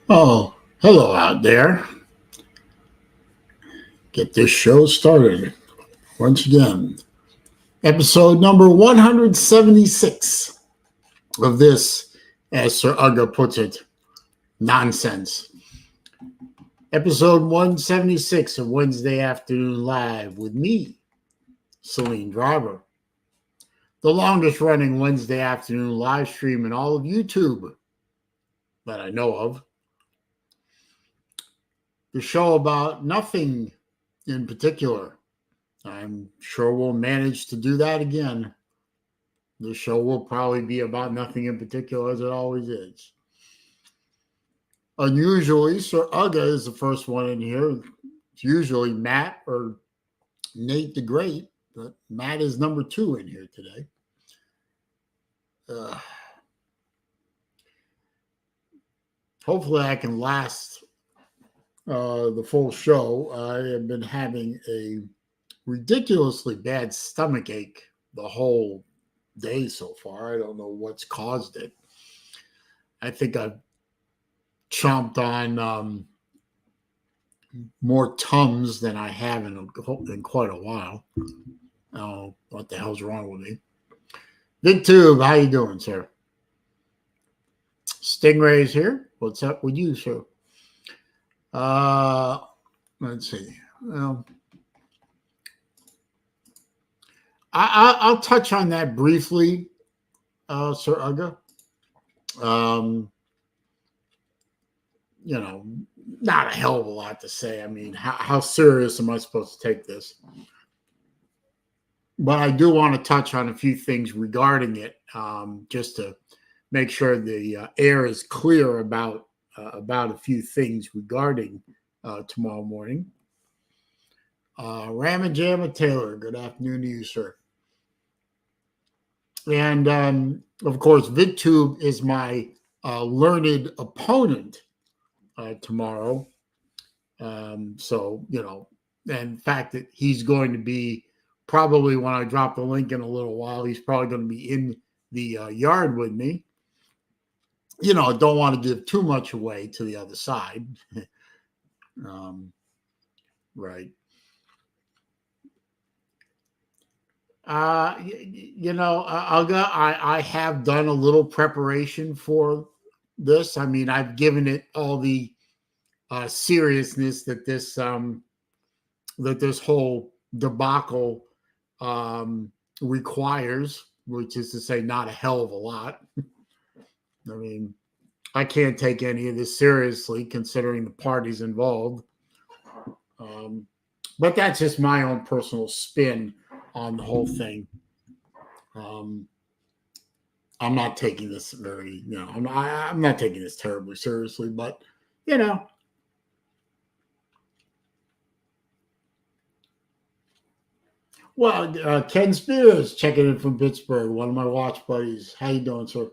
Oh, hello out there. Get this show started once again. Episode number 176 of this, as Sir Uga puts it, nonsense. Episode 176 of Wednesday Afternoon Live with me, SaleenDriver. The longest running Wednesday afternoon live stream in all of YouTube that I know of. The show about nothing in particular. I'm sure we'll manage to do that again. The show will probably be about nothing in particular, as it always is. Unusually, Sir Uga is the first one in here. It's usually Matt or Nate the Great, but Matt is number 2 in here today. Hopefully I can last the full show. I have been having a ridiculously bad stomach ache the whole day so far. I don't know what's caused it. I think I've chomped on more Tums than I have in quite a while. Oh, what the hell's wrong with me? VidTube, how you doing, sir? Stingray's here. What's up with you, sir? Let's see. Well, I'll touch on that briefly, Sir Uga. Not a hell of a lot to say. I mean, how serious am I supposed to take this? But I do want to touch on a few things regarding it, just to make sure the air is clear about a few things regarding tomorrow morning. Ramajama Taylor, good afternoon to you, sir. And, of course, VidTube is my learned opponent tomorrow. So, and the fact that he's going to be probably, when I drop the link in a little while, he's probably going to be in the yard with me. Don't want to give too much away to the other side. Right. I have done a little preparation for this. I mean, I've given it all the seriousness that this whole debacle requires, which is to say, not a hell of a lot. I mean, I can't take any of this seriously, considering the parties involved. But that's just my own personal spin on the whole thing. I'm not taking this very, I'm not taking this terribly seriously, but, Well, Ken Spears checking in from Pittsburgh, one of my watch buddies. How you doing, sir?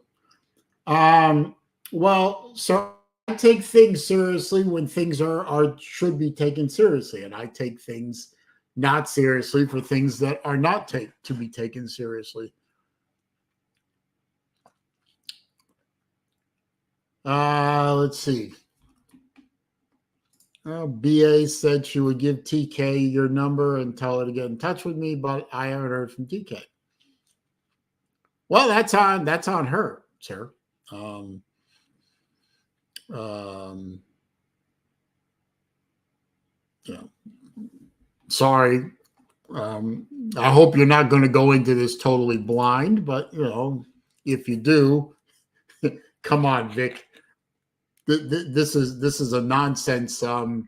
Well, so I take things seriously when things are should be taken seriously, and I take things not seriously for things that are not to be taken seriously. Let's see. BA said she would give TK your number and tell her to get in touch with me, but I haven't heard from TK. Well, that's on her, sir. Sorry. I hope you're not going to go into this totally blind, but if you do, come on, Vic. This is a nonsense event,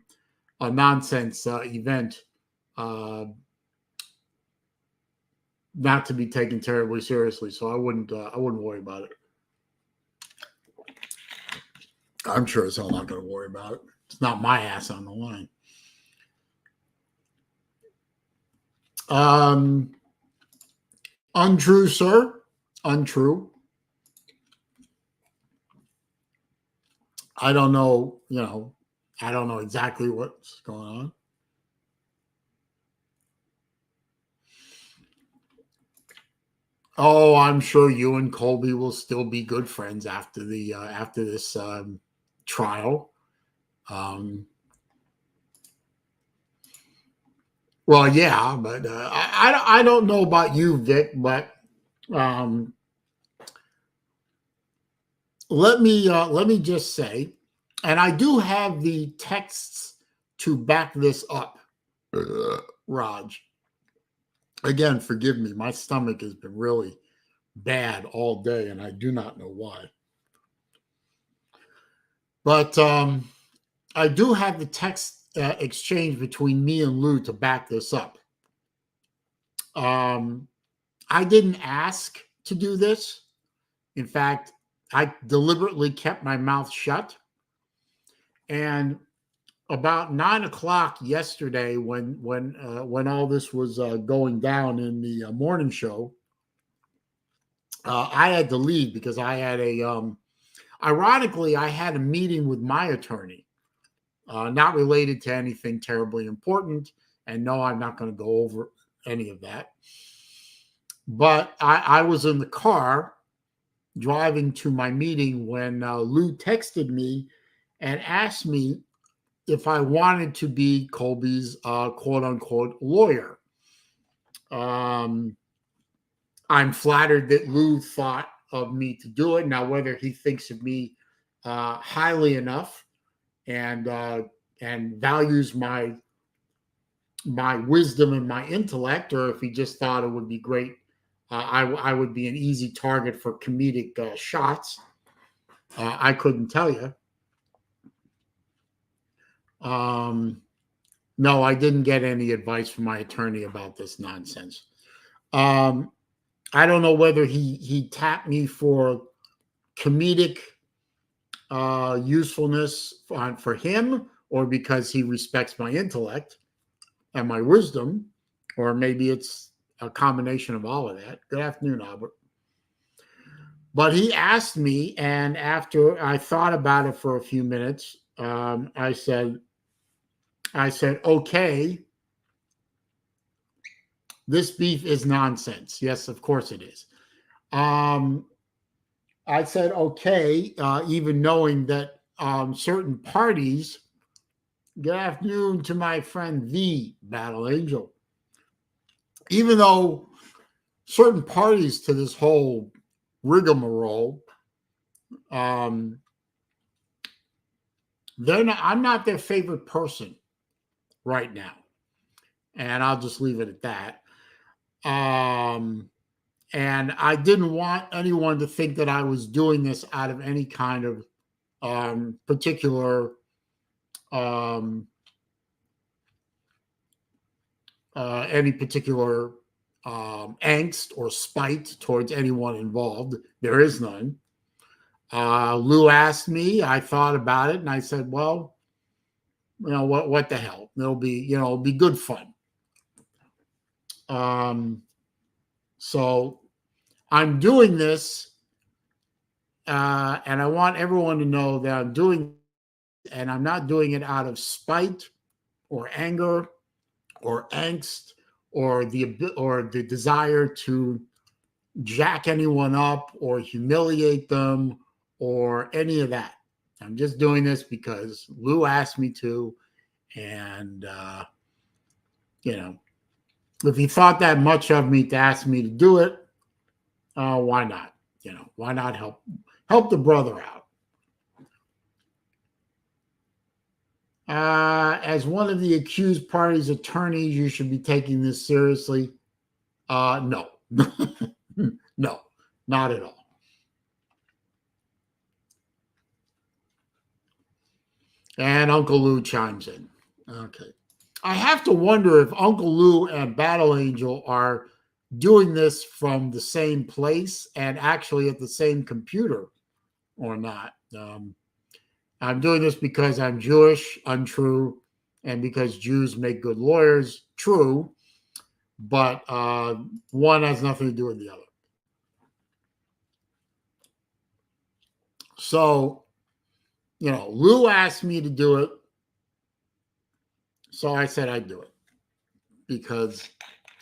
not to be taken terribly seriously. So I wouldn't worry about it. I'm sure as hell not going to worry about it. It's not my ass on the line. Untrue, sir. Untrue. I don't know, I don't know exactly what's going on. Oh, I'm sure you and Colby will still be good friends after this trial. Well, yeah, but I don't know about you, Vic, but um, let me just say, and I do have the texts to back this up, Raj. Again, forgive me, my stomach has been really bad all day, and I do not know why. But I do have the text exchange between me and Lou to back this up. I didn't ask to do this. In fact, I deliberately kept my mouth shut. And about 9 o'clock yesterday, when all this was going down in the morning show, I had to leave because I had ironically, I had a meeting with my attorney, not related to anything terribly important. And no, I'm not going to go over any of that. But I was in the car driving to my meeting when Lou texted me and asked me if I wanted to be Colby's quote unquote lawyer. I'm flattered that Lou thought of me to do it. Now, whether he thinks of me highly enough and values my wisdom and my intellect, or if he just thought it would be great, I would be an easy target for comedic shots. I couldn't tell you. No, I didn't get any advice from my attorney about this nonsense. I don't know whether he tapped me for comedic usefulness for him, or because he respects my intellect and my wisdom, or maybe it's a combination of all of that. Good afternoon, Albert. But he asked me, and after I thought about it for a few minutes, I said, okay, this beef is nonsense. Yes, of course it is. I said, okay, even knowing that certain parties, good afternoon to my friend, the Battle Angel, even though certain parties to this whole rigmarole, I'm not their favorite person right now. And I'll just leave it at that. And I didn't want anyone to think that I was doing this out of any kind of particular angst or spite towards anyone involved. There is none. Lou asked me, I thought about it, and I said, well, what the hell? It'll be good fun. So I'm doing this, and I want everyone to know that I'm doing, and I'm not doing it out of spite or anger or angst or the desire to jack anyone up or humiliate them or any of that. I'm just doing this because Lou asked me to, and if he thought that much of me to ask me to do it, why not? Why not help the brother out? As one of the accused party's attorneys, you should be taking this seriously. No, no, not at all. And Uncle Lou chimes in. Okay. I have to wonder if Uncle Lou and Battle Angel are doing this from the same place and actually at the same computer or not. I'm doing this because I'm Jewish, untrue, and because Jews make good lawyers, true, but one has nothing to do with the other. So, Lou asked me to do it, so I said I'd do it because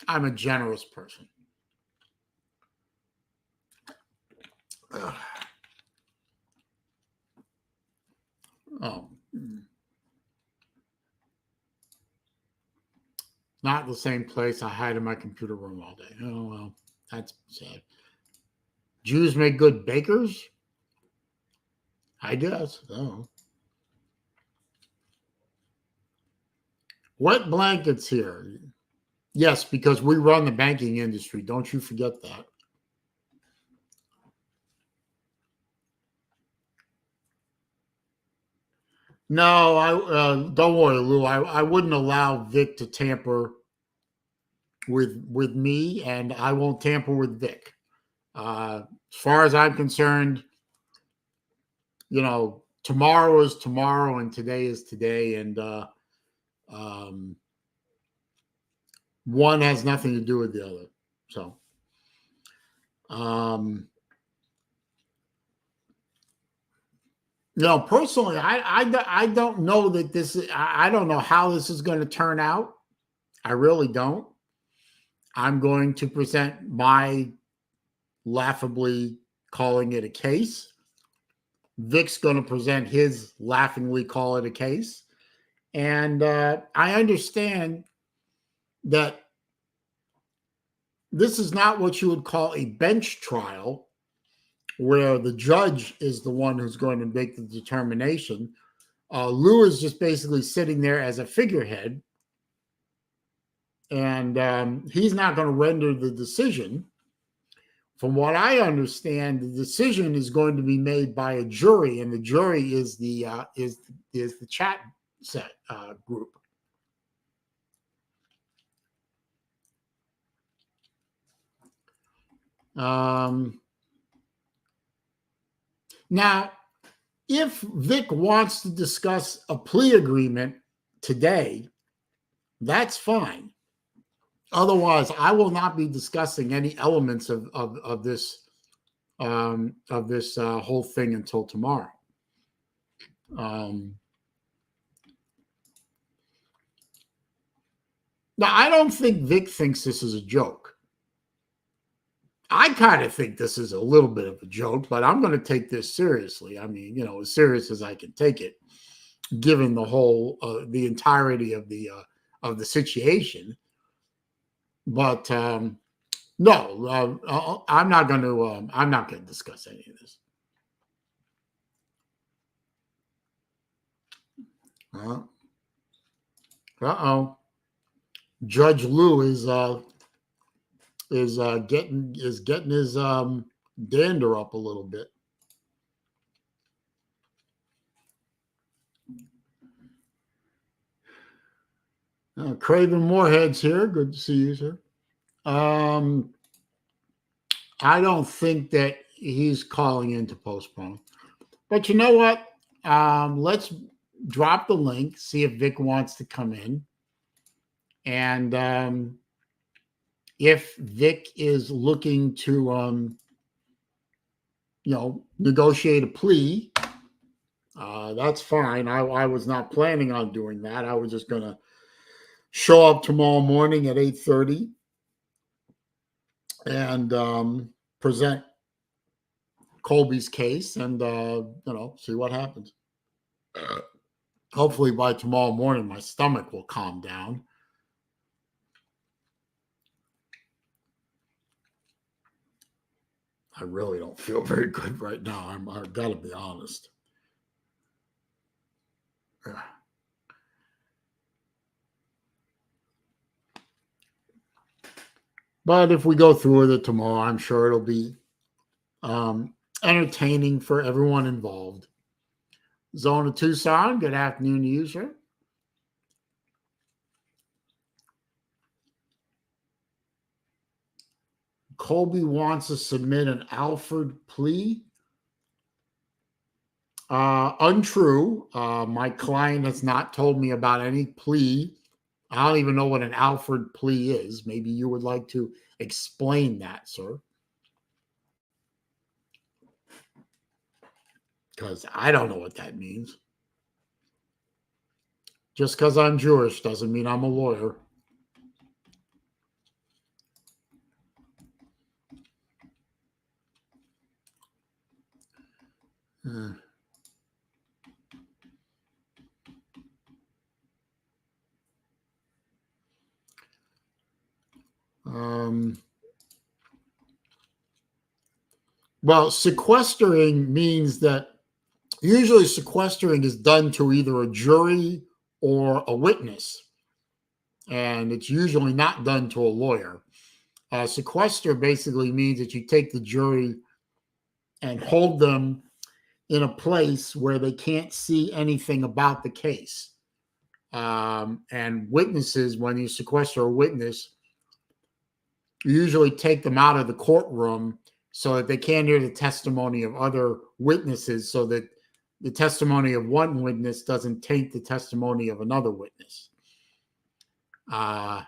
I'm a generous person. Oh. Not the same place I hide in my computer room all day. Oh, well, that's sad. Jews make good bakers? I guess. Oh. Wet blankets here. Yes, because we run the banking industry. Don't you forget that. No, I don't worry, Lou. I wouldn't allow Vic to tamper with me, and I won't tamper with Vic. As far as I'm concerned, tomorrow is tomorrow, and today is today, and one has nothing to do with the other. So, personally, I don't know that this is, I don't know how this is going to turn out. I really don't. I'm going to present my laughably calling it a case. Vic's going to present his laughingly call it a case. And I understand that this is not what you would call a bench trial, where the judge is the one who's going to make the determination. Lou is just basically sitting there as a figurehead, and he's not going to render the decision. From what I understand, the decision is going to be made by a jury, and the jury is the chat set group. Now, if Vic wants to discuss a plea agreement today, that's fine. Otherwise, I will not be discussing any elements of this whole thing until tomorrow. Now, I don't think Vic thinks this is a joke. I kind of think this is a little bit of a joke, but I'm going to take this seriously. I mean, as serious as I can take it, given the entirety of the situation. But no, I'm not going to discuss any of this. Judge Lou is getting his dander up a little bit. Craven Moorhead's here. Good to see you, sir. I don't think that he's calling in to postpone. But you know what? Let's drop the link, see if Vic wants to come in. And if Vic is looking to, negotiate a plea, that's fine. I was not planning on doing that. I was just going to show up tomorrow morning at 8:30 and present Colby's case and, see what happens. Hopefully by tomorrow morning, my stomach will calm down. I really don't feel very good right now. I've got to be honest. But if we go through with it tomorrow, I'm sure it'll be entertaining for everyone involved. Zone of Tucson, good afternoon to you, sir. Colby wants to submit an Alford plea. Untrue. My client has not told me about any plea. I don't even know what an Alford plea is. Maybe you would like to explain that, sir. Because I don't know what that means. Just because I'm Jewish doesn't mean I'm a lawyer. Well, sequestering means that usually sequestering is done to either a jury or a witness, and it's usually not done to a lawyer. Sequester basically means that you take the jury and hold them in a place where they can't see anything about the case. And witnesses, when you sequester a witness, you usually take them out of the courtroom so that they can't hear the testimony of other witnesses, so that the testimony of one witness doesn't taint the testimony of another witness. I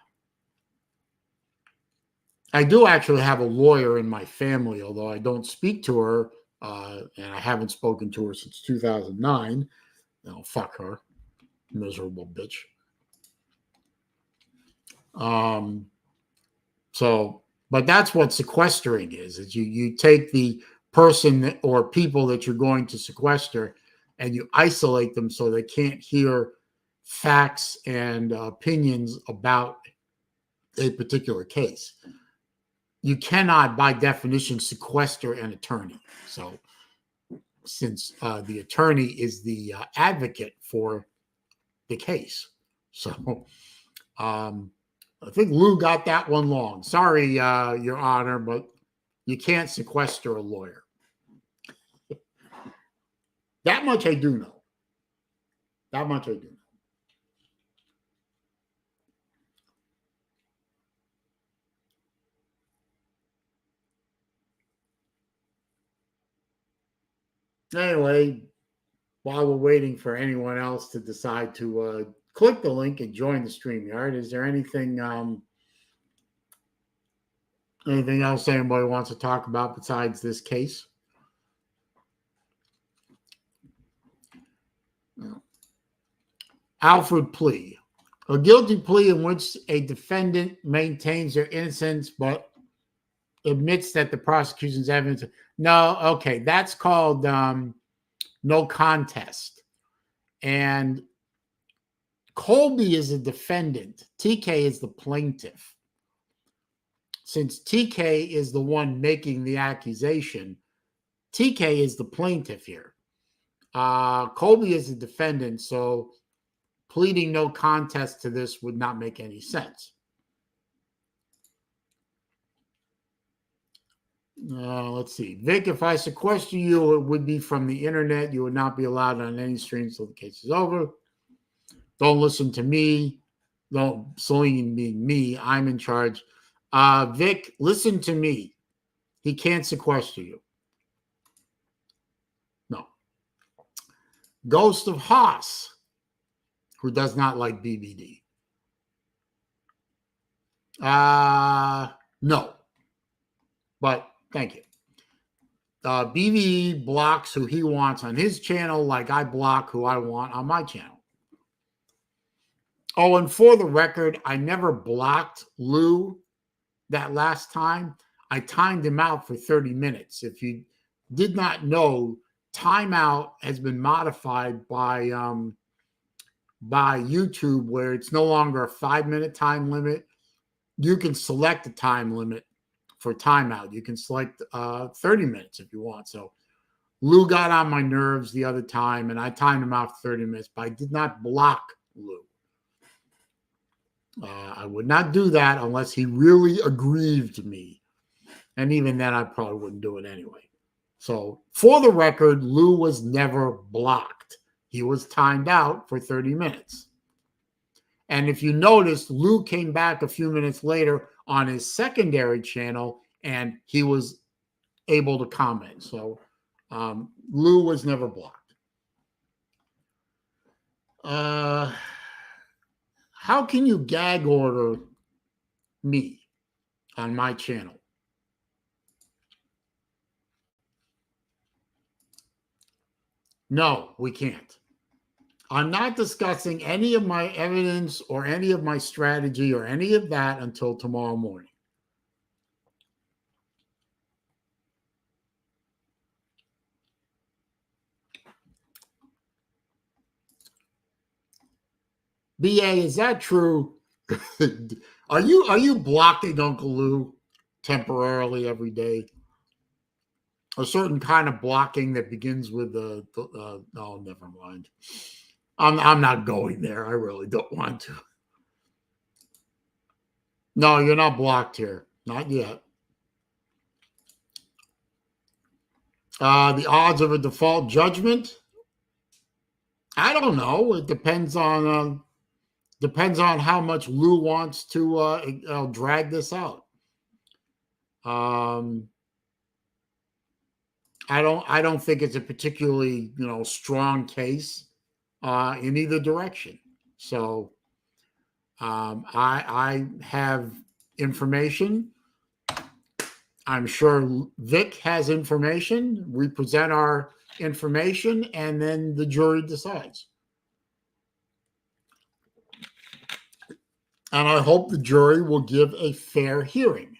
do actually have a lawyer in my family, although I don't speak to her, and I haven't spoken to her since 2009. Fuck her, miserable bitch. But that's what sequestering is you take the person or people that you're going to sequester and you isolate them so they can't hear facts and opinions about a particular case. You cannot, by definition, sequester an attorney. So since the attorney is the advocate for the case. So I think Lou got that one long. Sorry, Your Honor, but you can't sequester a lawyer. That much I do know. That much I do know. Anyway, while we're waiting for anyone else to decide to click the link and join the StreamYard, is there anything else anybody wants to talk about besides this case? No. Alfred plea. A guilty plea in which a defendant maintains their innocence but admits that the prosecution's evidence. No, okay, that's called no contest. And Colby is a defendant. TK is the plaintiff. Since TK is the one making the accusation, TK is the plaintiff here. Colby is a defendant, so pleading no contest to this would not make any sense. Let's see. Vic, if I sequester you, it would be from the internet. You would not be allowed on any stream until the case is over. Don't listen to me. Don't, Saleen being me, I'm in charge. Vic, listen to me. He can't sequester you. No. Ghost of Haas, who does not like BBD. No. But thank you. BBD blocks who he wants on his channel, like I block who I want on my channel. Oh, and for the record, I never blocked Lou that last time. I timed him out for 30 minutes. If you did not know, timeout has been modified by YouTube, where it's no longer a 5-minute time limit. You can select a time limit for timeout. You can select 30 minutes if you want. So Lou got on my nerves the other time, and I timed him out for 30 minutes, but I did not block Lou. I would not do that unless he really aggrieved me. And even then, I probably wouldn't do it anyway. So for the record, Lou was never blocked. He was timed out for 30 minutes. And if you noticed, Lou came back a few minutes later on his secondary channel, and he was able to comment. So Lou was never blocked. How can you gag order me on my channel? No, we can't. I'm not discussing any of my evidence or any of my strategy or any of that until tomorrow morning. BA, is that true? Are you blocking Uncle Lou temporarily every day? a certain kind of blocking that begins with the oh, never mind. I'm not going there. I really don't want to. No, you're not blocked here. Not yet. The odds of a default judgment? I don't know. It depends on how much Lou wants to drag this out. I don't think it's a particularly strong case in either direction. So I have information. I'm sure Vic has information. We present our information, and then the jury decides. And I hope the jury will give a fair hearing.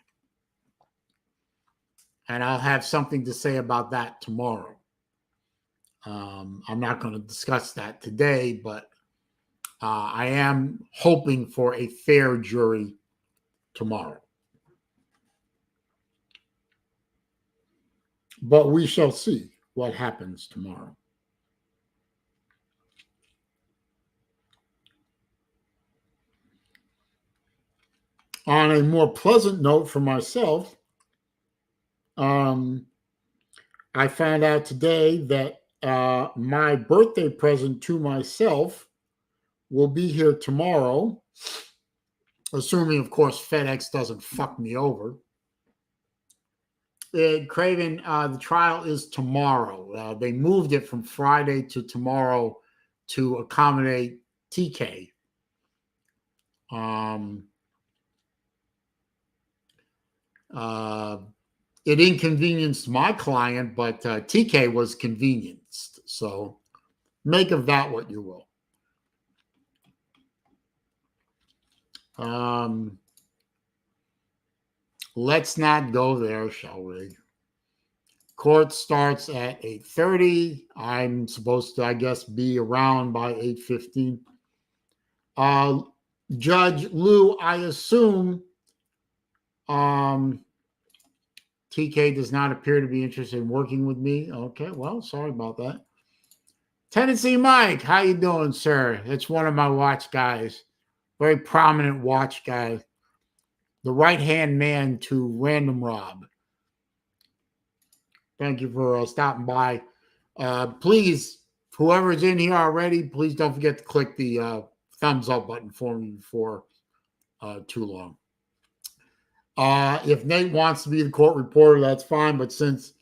And I'll have something to say about that tomorrow. I'm not going to discuss that today, but I am hoping for a fair jury tomorrow. But we shall see what happens tomorrow. On a more pleasant note for myself, I found out today that my birthday present to myself will be here tomorrow, assuming, of course, FedEx doesn't fuck me over. Craven, the trial is tomorrow. They moved it from Friday to tomorrow to accommodate TK. It inconvenienced my client, but TK was convenienced. So make of that what you will. Let's not go there, shall we? Court starts at 8:30. I'm supposed to, I guess, be around by 8:15. Judge Lou, I assume TK does not appear to be interested in working with me. Okay, well, sorry about that. Tennessee Mike, how you doing, sir? It's one of my watch guys. Very prominent watch guy. The right-hand man to Random Rob. Thank you for stopping by. Please, whoever's in here already, please don't forget to click the thumbs up button for me before too long. If Nate wants to be the court reporter, that's fine. But since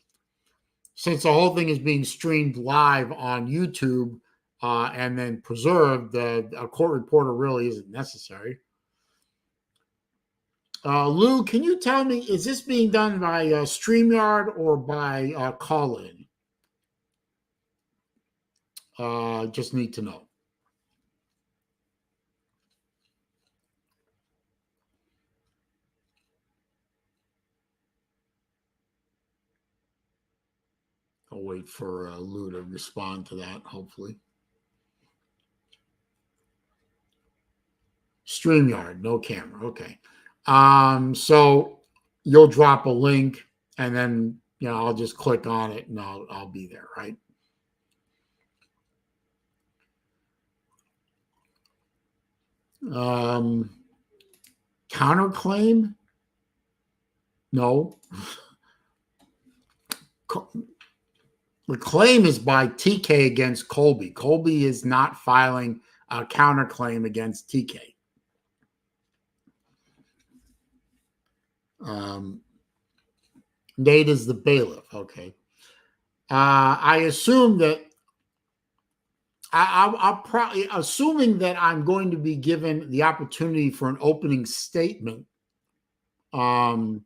the whole thing is being streamed live on YouTube and then preserved, a court reporter really isn't necessary. Lou, can you tell me, is this being done by StreamYard or by call-in? Just need to know. I'll wait for Lou to respond to that, hopefully. StreamYard, no camera. Okay. So you'll drop a link and then, I'll just click on it and I'll be there, right? Counterclaim? No. The claim is by TK against Colby. Colby is not filing a counterclaim against TK. Nate is the bailiff. Okay. I assume that I'll probably, assuming that I'm going to be given the opportunity for an opening statement, then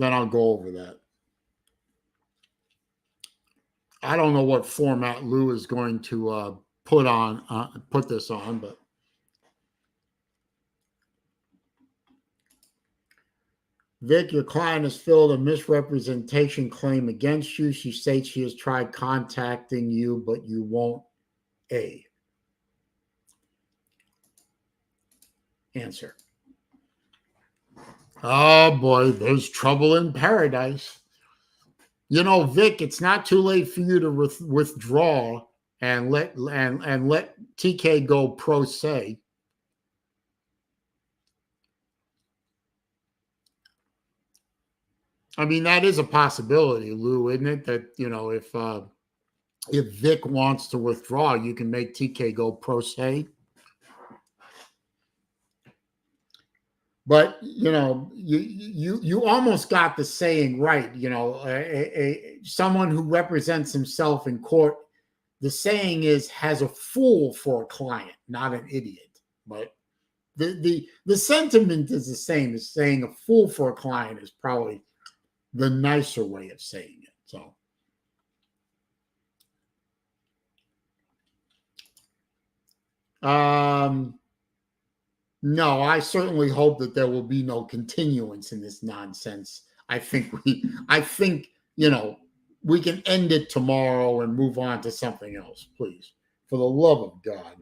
I'll go over that. I don't know what format Lou is going to put this on, but Vic, your client has filed a misrepresentation claim against you. She states she has tried contacting you, but you won't. answer. Oh boy, there's trouble in paradise. You know, Vic, it's not too late for you to withdraw and let TK go pro se. I mean, that is a possibility, Lou, isn't it? That, you know, if Vic wants to withdraw, you can make TK go pro se. But, you know, you almost got the saying right. You know, someone who represents himself in court, the saying is, has a fool for a client, not an idiot. But the sentiment is the same as saying a fool for a client is probably the nicer way of saying it. So, no, I certainly hope that there will be no continuance in this nonsense. I think you know, we can end it tomorrow and move on to something else, please, for the love of God.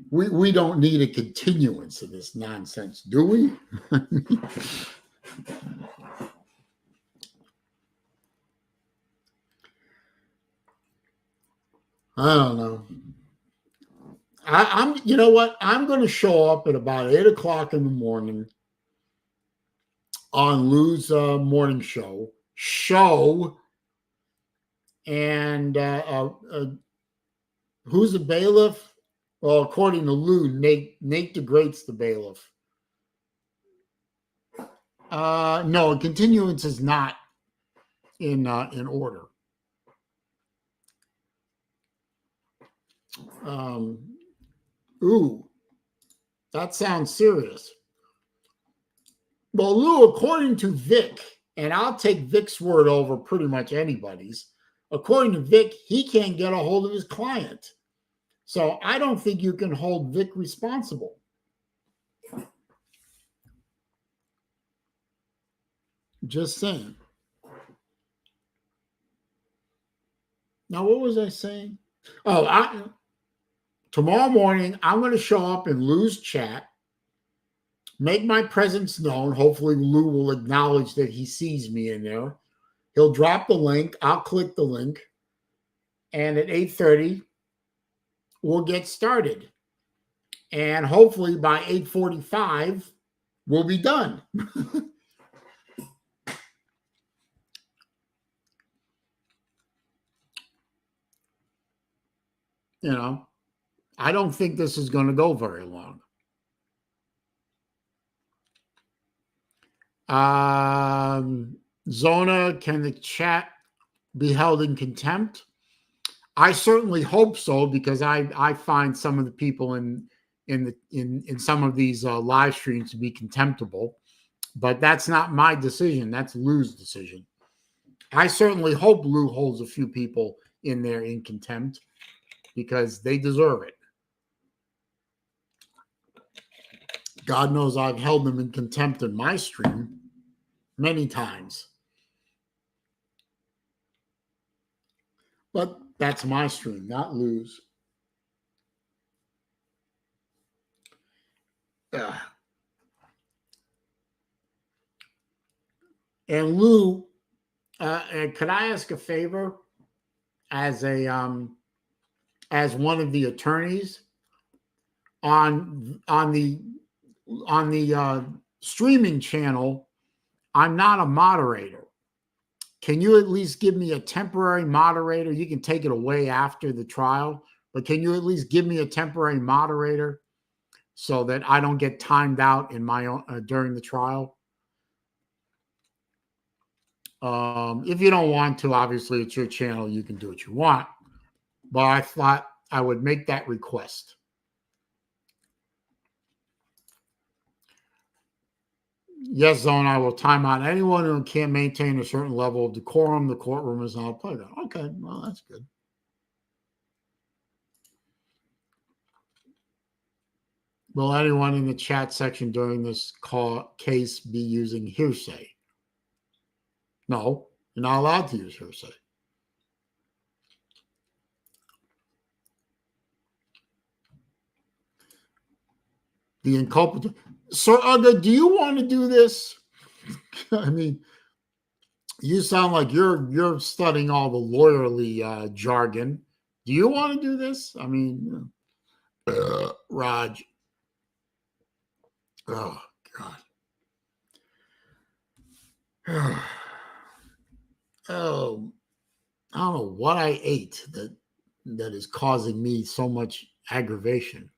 We don't need a continuance of this nonsense, do we? I don't know. I'm, you know what? I'm going to show up at about 8:00 in the morning on Lou's morning show, and who's the bailiff? Well, according to Lou, Nate the Great's the bailiff. No, a continuance is not in order. Ooh, that sounds serious. Well, Lou, according to Vic, and I'll take Vic's word over pretty much anybody's. According to Vic, he can't get a hold of his client. So I don't think you can hold Vic responsible. Just saying. Now, what was I saying? Oh, tomorrow morning, I'm going to show up in Lou's chat, make my presence known. Hopefully, Lou will acknowledge that he sees me in there. He'll drop the link. I'll click the link. And at 8:30, we'll get started. And hopefully by 8:45, we'll be done. You know, I don't think this is going to go very long. Zona, can the chat be held in contempt? I certainly hope so, because I find some of the people in some of these live streams to be contemptible, but that's not my decision. That's Lou's decision. I certainly hope Lou holds a few people in there in contempt, because they deserve it. God knows I've held them in contempt in my stream many times. But that's my stream, not Lou's. And Lou, could I ask a favor as one of the attorneys on the streaming channel? I'm not a moderator. Can you at least give me a temporary moderator? You can take it away after the trial, but can you at least give me a temporary moderator so that I don't get timed out in my own during the trial? If you don't want to, obviously it's your channel. You can do what you want. But I thought I would make that request. Yes, Zone, I will time out anyone who can't maintain a certain level of decorum. The courtroom is not a playground. Okay, well, that's good. Will anyone in the chat section during this case be using hearsay? No, you're not allowed to use hearsay. The inculpatory. Sir Uga, do you want to do this? I mean, you sound like you're studying all the lawyerly jargon. Do you want to do this? I mean, Raj. Oh God. Oh, I don't know what I ate that is causing me so much aggravation.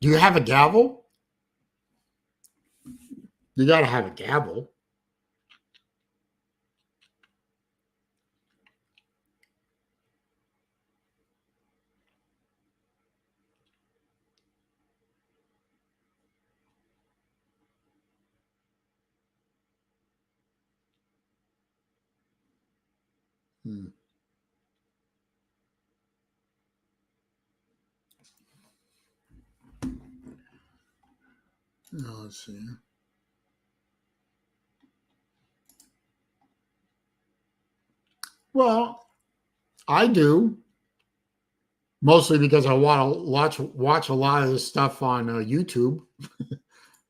Do you have a gavel? You got to have a gavel. Hmm. Oh, let's see. Well, I do. Mostly because I want to watch a lot of this stuff on YouTube.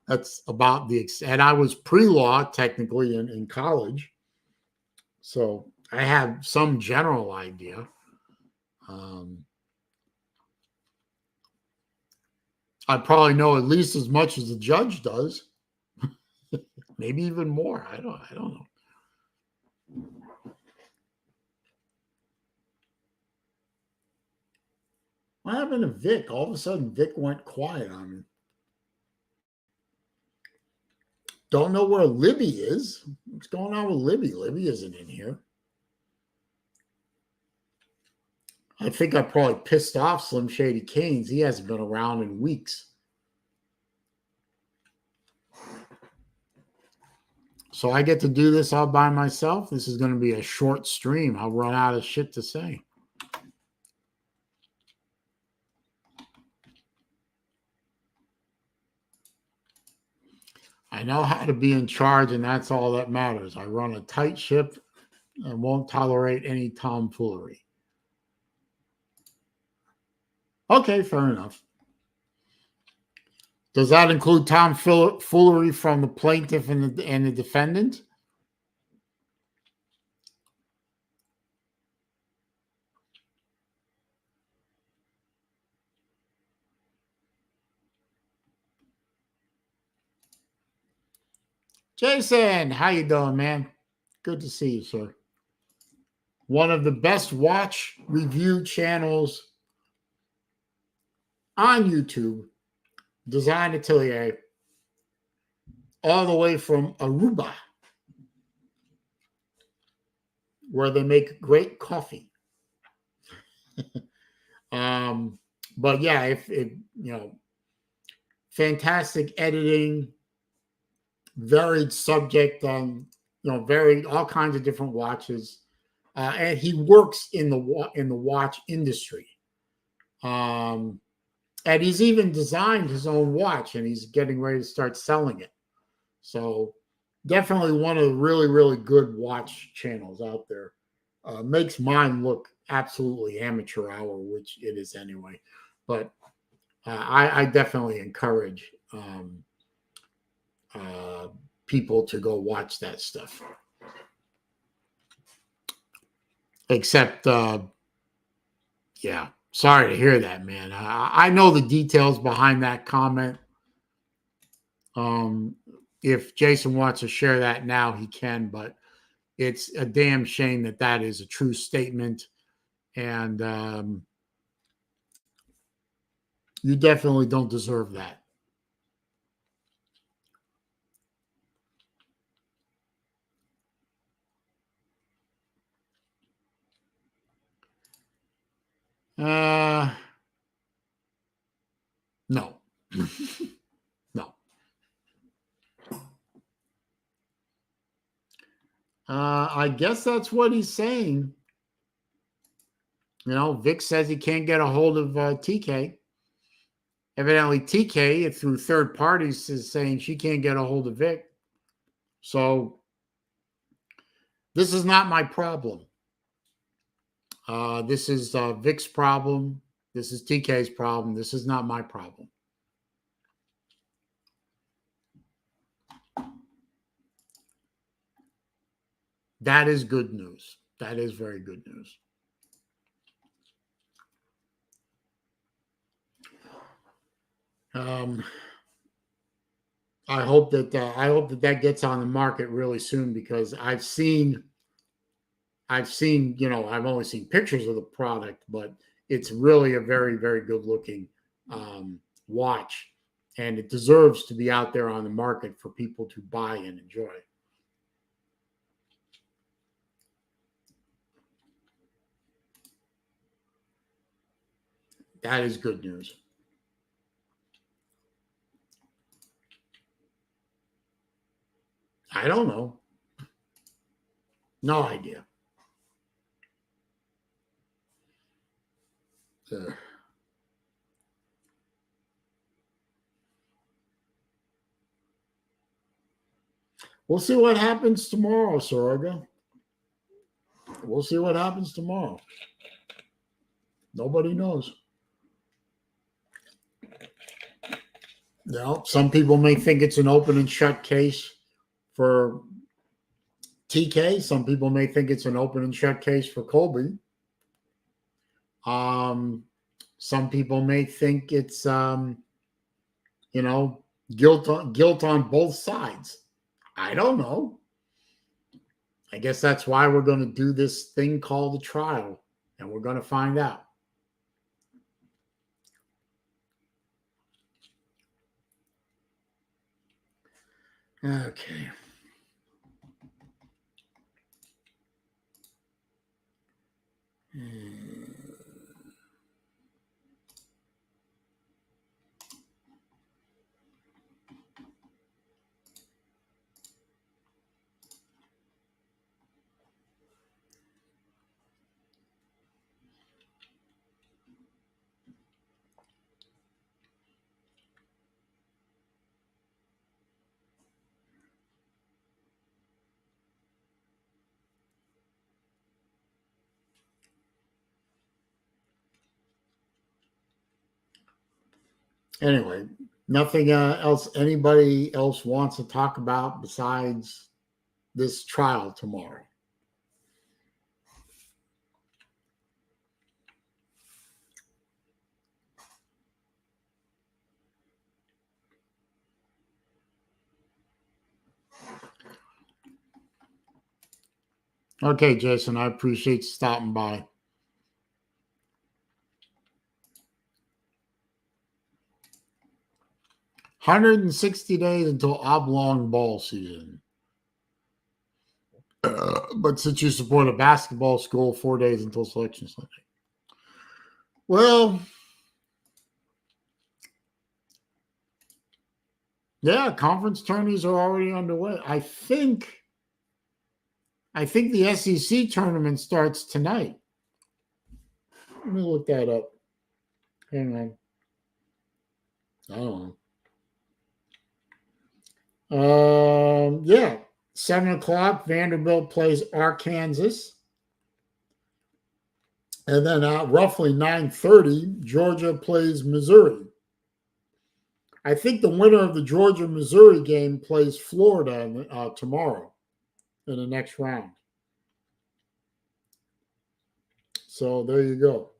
That's about and I was pre-law technically in college, so I have some general idea. I probably know at least as much as the judge does, maybe even more. I don't know. What happened to Vic? All of a sudden, Vic went quiet on me. Don't know where Libby is. What's going on with Libby? Libby isn't in here. I think I probably pissed off Slim Shady Canes. He hasn't been around in weeks. So I get to do this all by myself. This is going to be a short stream. I'll run out of shit to say. I know how to be in charge, and that's all that matters. I run a tight ship and won't tolerate any tomfoolery. Okay, fair enough. Does that include tomfoolery from the plaintiff and the defendant? Jason, how you doing, man? Good to see you, sir. One of the best watch review channels on YouTube, Design Atelier, all the way from Aruba, where they make great coffee. But yeah, if fantastic editing, varied subject on, varied all kinds of different watches, and he works in the watch industry. And he's even designed his own watch, and he's getting ready to start selling it. So definitely one of the really, really good watch channels out there. Makes mine look absolutely amateur hour, which it is anyway. But I definitely encourage people to go watch that stuff. Except, yeah, sorry to hear that, man. I know the details behind that comment. If Jason wants to share that now, he can, but it's a damn shame that is a true statement. And you definitely don't deserve that. No. No. I guess that's what he's saying. Vic says he can't get a hold of TK. Evidently, TK, through third parties, is saying she can't get a hold of Vic. So this is not my problem. This is Vic's problem. This is TK's problem. This is not my problem. That is good news. That is very good news. I hope that gets on the market really soon, because I've seen, I've only seen pictures of the product, but it's really a very, very good looking watch, and it deserves to be out there on the market for people to buy and enjoy. That is good news. I don't know. No idea. We'll see what happens tomorrow, Sorga. We'll see what happens tomorrow. Nobody knows. Some people may think it's an open and shut case for TK. Some people may think it's an open and shut case for Colby. Some people may think it's guilt on both sides. I don't know. I guess that's why we're going to do this thing called a trial, and we're going to find out. Okay. Anyway, nothing else anybody else wants to talk about besides this trial tomorrow. Okay, Jason, I appreciate you stopping by. $160 days until oblong ball season. But since you support a basketball school, 4 days until selection Sunday. Well, yeah, conference tourneys are already underway. I think the SEC tournament starts tonight. Let me look that up. Hang on. I don't know. Yeah, 7:00. Vanderbilt plays Arkansas, and then roughly 9:30, Georgia plays Missouri. I think the winner of the Georgia-Missouri game plays Florida tomorrow in the next round. So there you go.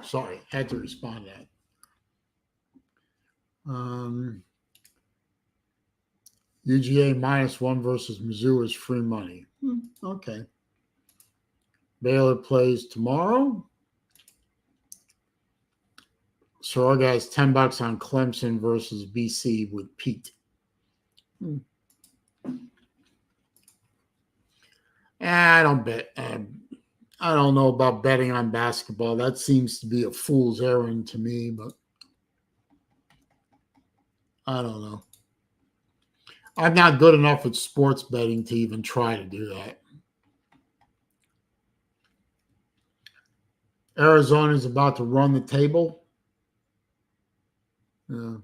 Sorry, had to respond to that. UGA -1 versus Mizzou is free money. Okay. Baylor plays tomorrow. So guys, $10 on Clemson versus BC with Pete. I don't bet. I don't know about betting on basketball. That seems to be a fool's errand to me, but I don't know. I'm not good enough at sports betting to even try to do that. Arizona is about to run the table. Yeah.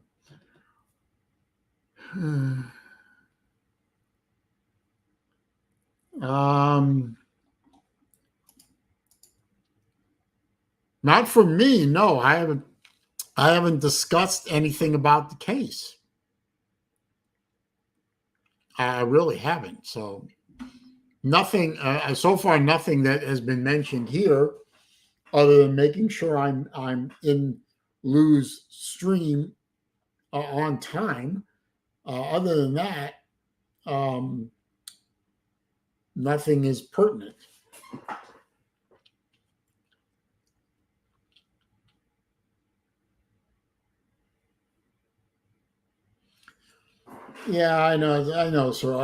Not for me. No, I haven't discussed anything about the case. I really haven't. So nothing so far. Nothing that has been mentioned here, other than making sure I'm in Lou's stream on time. Other than that, nothing is pertinent. Yeah, I know, sir.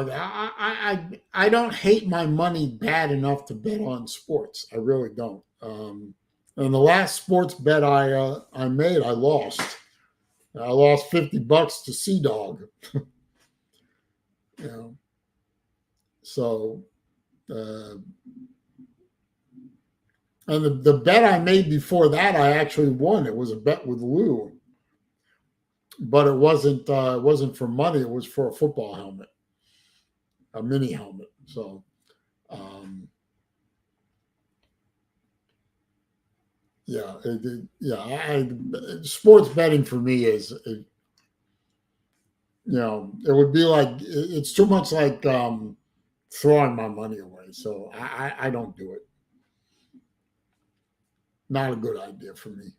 I don't hate my money bad enough to bet on sports. I really don't. And the last sports bet I made, I lost. I lost $50 to Sea Dog. You know, so and the bet I made before that, I actually won. It was a bet with Lou, but it wasn't for money. It was for a football helmet, a mini helmet. So. Yeah, sports betting for me is, it would be like, it's too much like throwing my money away. So I don't do it. Not a good idea for me.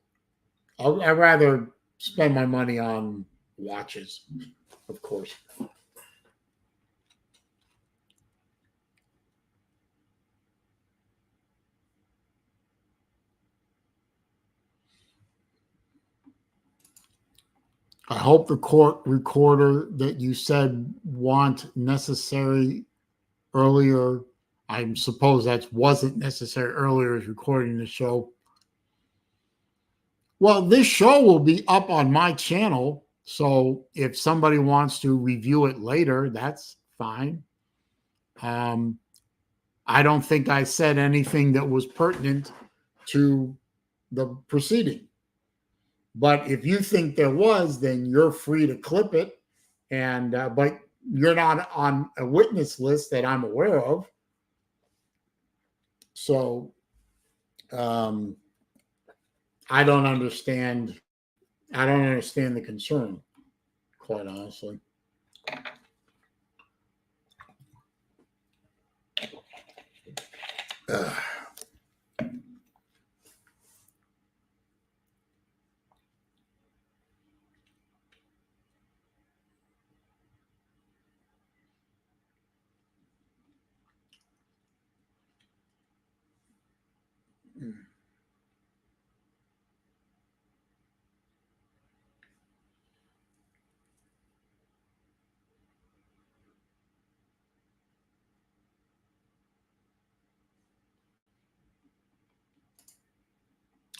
I'd rather spend my money on watches, of course. I hope the court recorder that you said want necessary earlier, I suppose that wasn't necessary earlier, is recording the show. Well, this show will be up on my channel. So if somebody wants to review it later, that's fine. I don't think I said anything that was pertinent to the proceeding. But if you think there was, then you're free to clip it. And but you're not on a witness list that I'm aware of. So I don't understand. I don't understand the concern, quite honestly.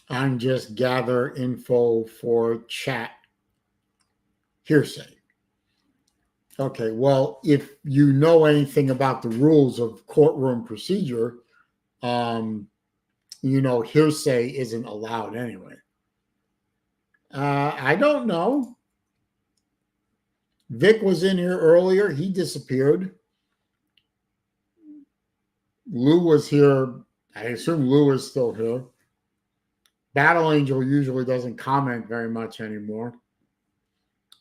I'm just gather info for chat hearsay. Okay, well, if you know anything about the rules of courtroom procedure, hearsay isn't allowed anyway. I don't know. Vic was in here earlier. He disappeared. Lou was here. I assume Lou is still here. Battle Angel usually doesn't comment very much anymore.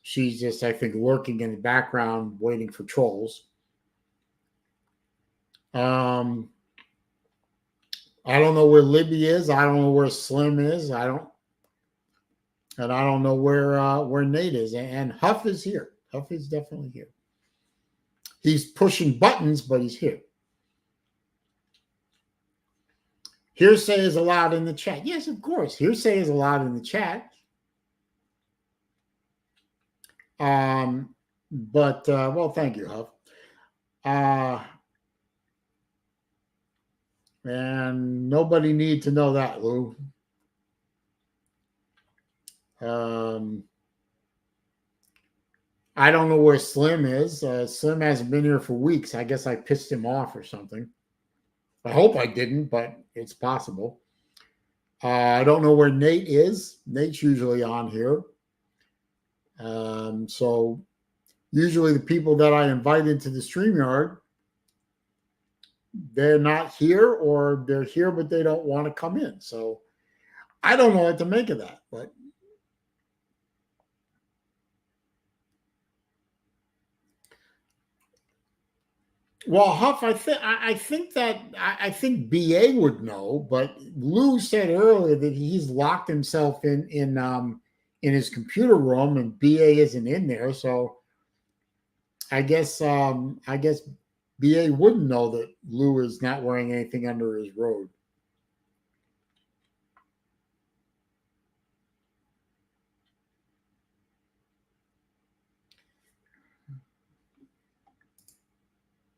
She's just, I think, lurking in the background, waiting for trolls. I don't know where Libby is. I don't know where Slim is. I don't know where Nate is. And Huff is here. Huff is definitely here. He's pushing buttons, but he's here. Hearsay is allowed in the chat. Yes, of course. Hearsay is allowed in the chat. But well, thank you, Huff. And nobody need to know that, Lou. I don't know where Slim is. Slim hasn't been here for weeks. I guess I pissed him off or something. I hope I didn't, but it's possible. I don't know where Nate is. Nate's usually on here. So usually the people that I invite into the StreamYard, they're not here, or they're here, but they don't want to come in. So I don't know what to make of that, but well, Huff, I think BA would know, but Lou said earlier that he's locked himself in his computer room, and BA isn't in there. So I guess BA wouldn't know that Lou is not wearing anything under his robe.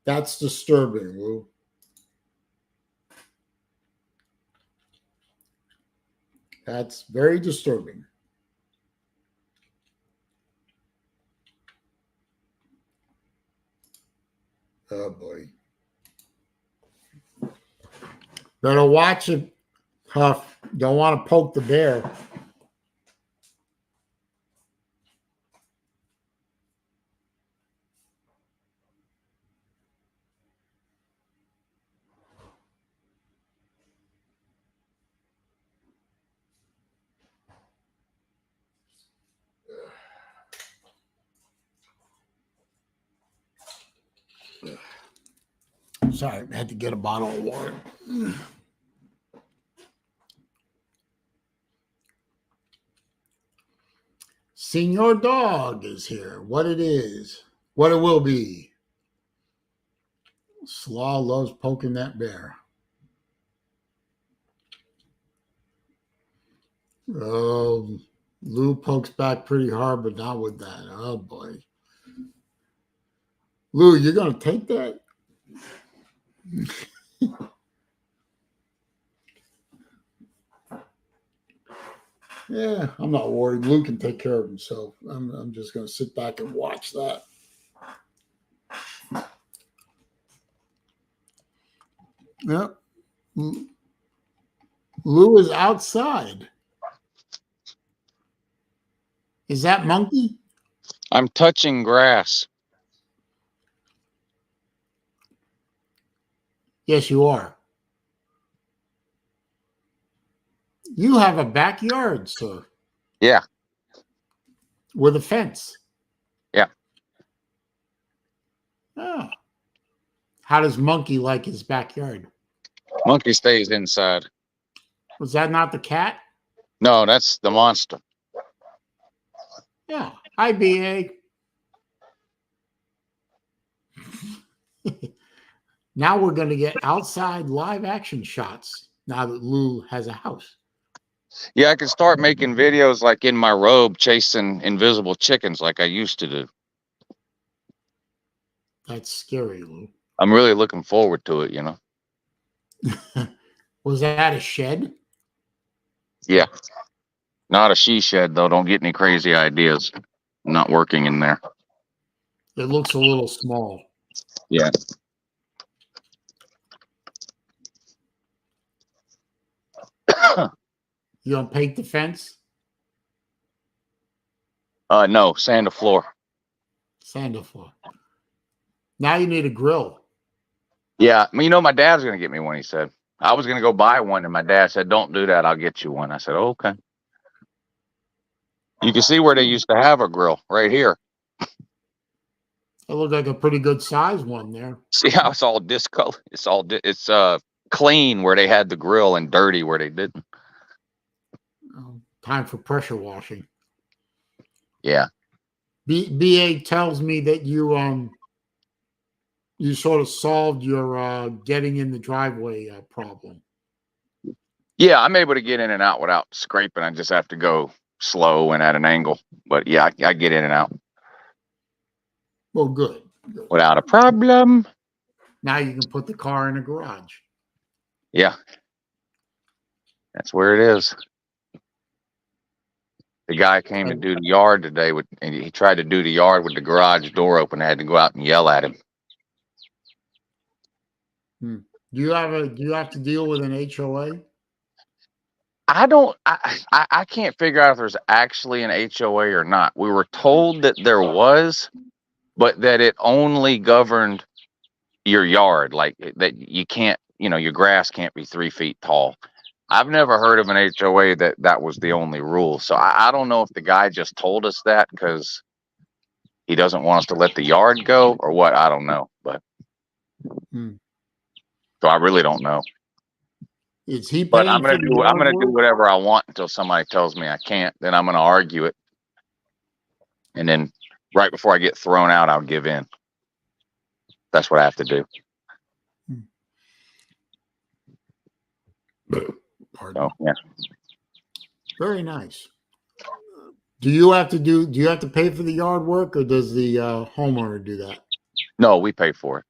That's disturbing, Lou. That's very disturbing. Oh, boy. Better watch it, Huff. Don't want to poke the bear. Sorry, I had to get a bottle of water. Senor Dog is here. What it is, what it will be. Slaw loves poking that bear. Oh, Lou pokes back pretty hard, but not with that. Oh, boy. Lou, you're going to take that? Yeah, I'm not worried. Lou can take care of himself. I'm just going to sit back and watch that. Yep. Lou is outside. Is that Monkey? I'm touching grass. Yes, you are. You have a backyard, sir. Yeah. With a fence. Yeah. Oh. How does Monkey like his backyard? Monkey stays inside. Was that not the cat? No, that's the monster. Yeah. Hi, BA. Now we're going to get outside live action shots now that Lou has a house. Yeah, I can start making videos like in my robe chasing invisible chickens like I used to do. That's scary, Lou. I'm really looking forward to it, you know. Was that a shed? Yeah. Not a she shed, though. Don't get any crazy ideas. I'm not working in there. It looks a little small. Yeah. You gonna paint the fence? No, sand the floor. Sand the floor. Now you need a grill. Yeah, you know, my dad's gonna get me one. He said I was gonna go buy one, and my dad said, "Don't do that. I'll get you one." I said, "Oh, okay." You can see where they used to have a grill right here. It looked like a pretty good size one there. See how it's all discolored? It's clean where they had the grill and dirty where they didn't. Time for pressure washing. Yeah. BA tells me that you sort of solved your getting in the driveway problem. Yeah, I'm able to get in and out without scraping. I just have to go slow and at an angle. But yeah, I get in and out. Well, good. Without a problem. Now you can put the car in a garage. Yeah. That's where it is. The guy came to do the yard today and he tried to do the yard with the garage door open. I had to go out and yell at him. Do you have to deal with an HOA? I can't figure out if there's actually an HOA or not. We were told that there was, but that it only governed your yard, like that you can't, your grass can't be 3 feet tall. I've never heard of an HOA that was the only rule. So I don't know if the guy just told us that because he doesn't want us to let the yard go or what. I don't know, but so I really don't know. Is he But paying I'm gonna do whatever I want until somebody tells me I can't. Then I'm gonna argue it, and then right before I get thrown out, I'll give in. That's what I have to do. Pardon. So, yeah. Very nice. Do you have to pay for the yard work, or does the homeowner do that? No, we pay for it.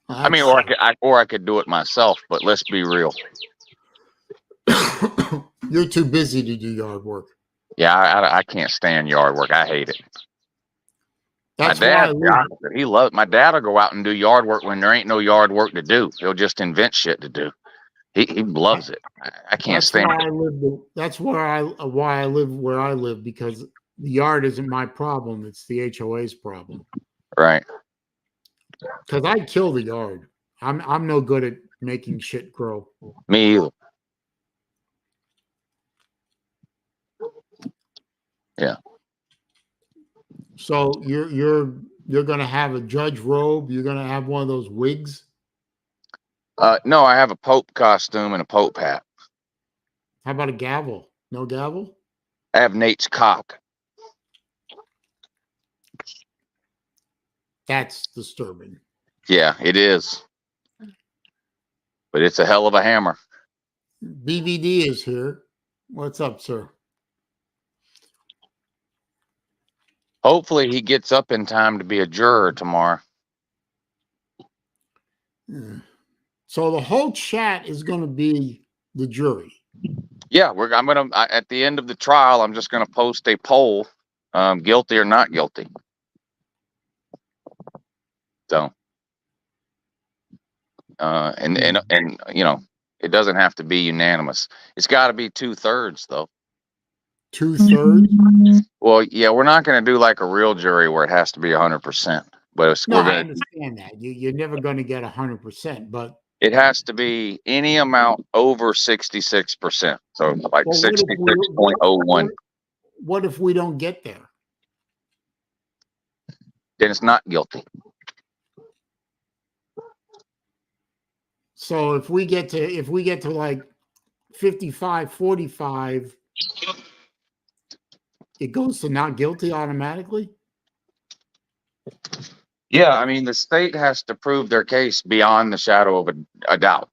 I mean, or I could do it myself, but let's be real. You're too busy to do yard work. Yeah, I can't stand yard work. I hate it. That's my dad, why my dad will go out and do yard work when there ain't no yard work to do. He'll just invent shit to do. He loves it. I can't stand it. That's why I live where I live, because the yard isn't my problem. It's the HOA's problem. Right. Because I'd kill the yard. I'm no good at making shit grow. Me either. Yeah. So you're gonna have a judge robe. You're gonna have one of those wigs. No, I have a Pope costume and a Pope hat. How about a gavel? No gavel? I have Nate's cock. That's disturbing. Yeah, it is. But it's a hell of a hammer. BVD is here. What's up, sir? Hopefully he gets up in time to be a juror tomorrow. So the whole chat is going to be the jury. Yeah, at the end of the trial, I'm just gonna post a poll, guilty or not guilty. So, and it doesn't have to be unanimous. It's got to be 2/3 though. 2/3? Well, yeah, we're not going to do like a real jury where it has to be 100%. But I understand that. You're never going to get 100%, but it has to be any amount over 66%. So like 66.01. What if we don't get there? Then it's not guilty. So if we get to like 55-45, it goes to not guilty automatically? Yeah, I mean, the state has to prove their case beyond the shadow of a doubt.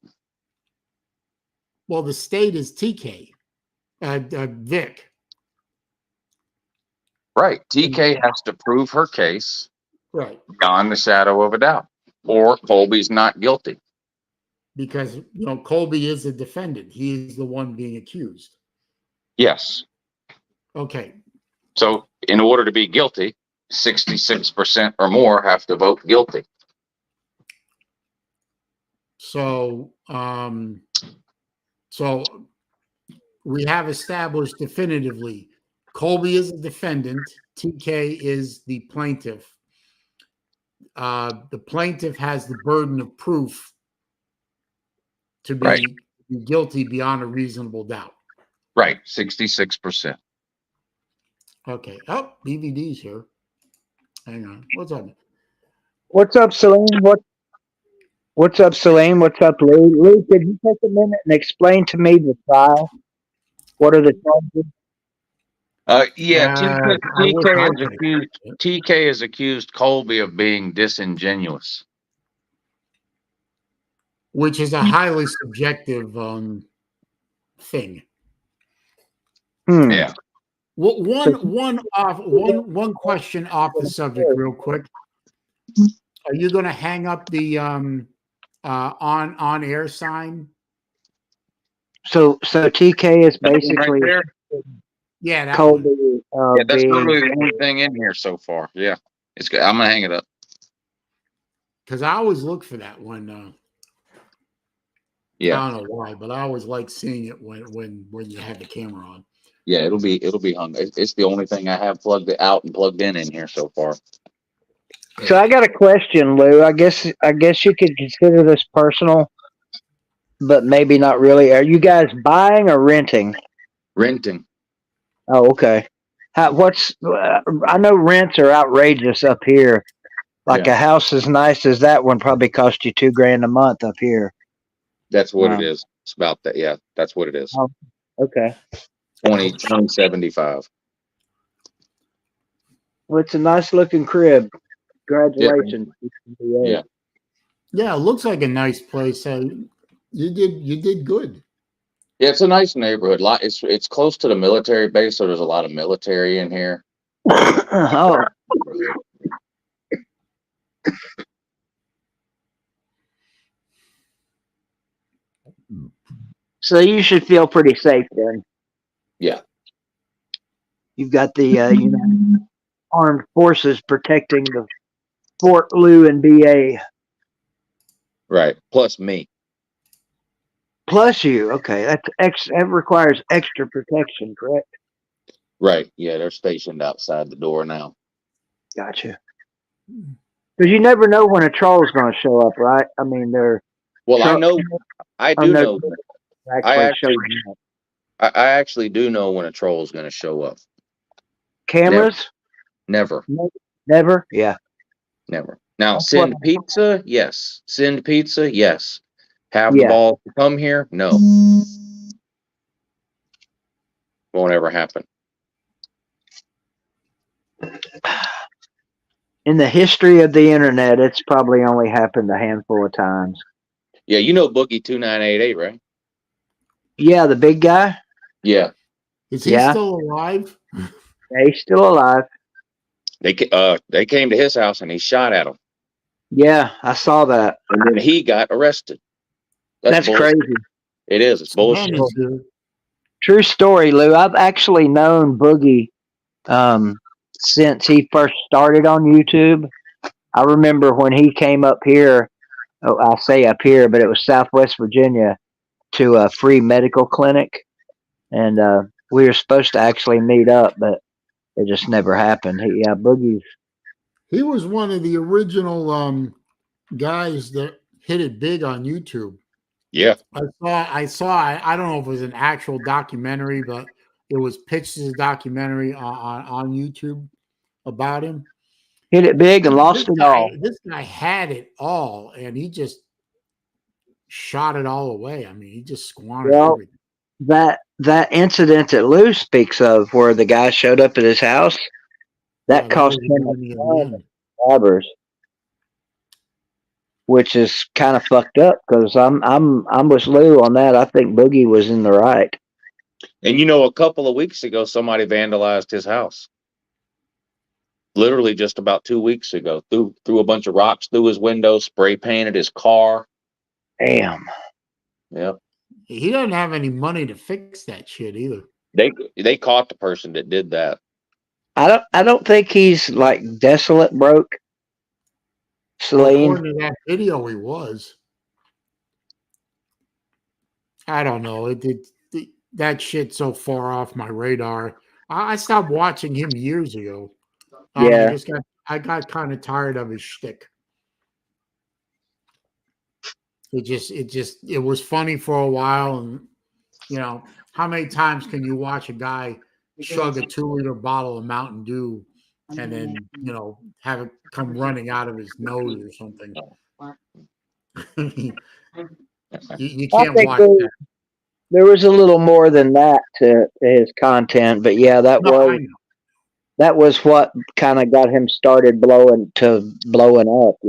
Well, the state is TK, Vic. Right. TK has to prove her case beyond the shadow of a doubt, or Colby's not guilty. Because, Colby is a defendant. He is the one being accused. Yes. Okay. So in order to be guilty, 66% or more have to vote guilty. So, we have established definitively Colby is a defendant. TK is the plaintiff. The plaintiff has the burden of proof to be guilty beyond a reasonable doubt. Right, 66%. Okay. Oh, BVD's here. Hang on. What's up? What's up, Saleen? What's up, Saleen? What's up, Lou? Lou, could you take a minute and explain to me the trial? What are the charges? Yeah, I wish I could. TK is accused Colby of being disingenuous. Which is a highly subjective thing. Yeah. One question off the subject, real quick. Are you going to hang up the on air sign? So TK is basically right there. Yeah, that Colby Yeah, that's being literally the only thing in here so far. Yeah, it's good. I'm gonna hang it up. because I always look for that one. Yeah, I don't know why, but I always like seeing it when you have the camera on. yeah, it'll be hung. It's the only thing I have plugged out and plugged in here so far. So I got a question, Lou. I guess you could consider this personal, but maybe not really. Are you guys buying or renting? Renting. Oh, okay. I know rents are outrageous up here. Like Yeah. a house as nice as that one probably cost you $2,000 a month up here. That's what it is. It's about that. Yeah, that's what it is. Oh, okay. 2075. Well, it's a nice looking crib. Yeah. Congratulations. Yeah. Yeah, it looks like a nice place. You did good. Yeah, it's a nice neighborhood. It's close to the military base, so there's a lot of military in here. Oh, so you should feel pretty safe then. Yeah. You've got the armed forces protecting the Fort Lou and BA. Right. Plus me. Plus you. Okay, that requires extra protection, correct? Right. Yeah, they're stationed outside the door now. Gotcha. Because you never know when a troll's going to show up, right? I mean, they're Well, I know. I do know. I actually do know when a troll is going to show up. Cameras? Never. Never? Yeah. Never. Now, That's send pizza? Yes. Send pizza? Yes. Have the Yeah. ball come here? No. Won't ever happen. In the history of the internet, it's probably only happened a handful of times. Yeah, you know Boogie 2988, right? Yeah, the big guy? Yeah. Is he still alive? Yeah, he's still alive. They came to his house and he shot at him. Yeah, I saw that. And then he got arrested. That's crazy. It is. It's bullshit. True story, Lou. I've actually known Boogie since he first started on YouTube. I remember when he came up here, I say up here, but it was Southwest Virginia, to a free medical clinic. And we were supposed to actually meet up, but it just never happened. Boogie's. He was one of the original guys that hit it big on YouTube. Yeah. I saw. I don't know if it was an actual documentary, but it was pitched as a documentary on YouTube about him. Hit it big and lost it all. This guy had it all, and he just shot it all away. I mean, he just squandered everything. That incident that Lou speaks of, where the guy showed up at his house, that cost him a ton of subscribers, which is kind of fucked up. Because I'm with Lou on that. I think Boogie was in the right. And a couple of weeks ago, somebody vandalized his house. Literally just about 2 weeks ago, threw a bunch of rocks through his window, spray painted his car. Damn. Yep. He doesn't have any money to fix that shit either. They caught the person that did that. I don't think he's like desolate broke. Saleen. According to that video, he was. I don't know. That shit's so far off my radar. I stopped watching him years ago. Yeah. I got kind of tired of his shtick. It was funny for a while, and how many times can you watch a guy chug a 2-liter bottle of Mountain Dew and then, have it come running out of his nose or something. you I can't think watch that. there was a little more than that to his content, but yeah, I know. that was what kind of got him started blowing up.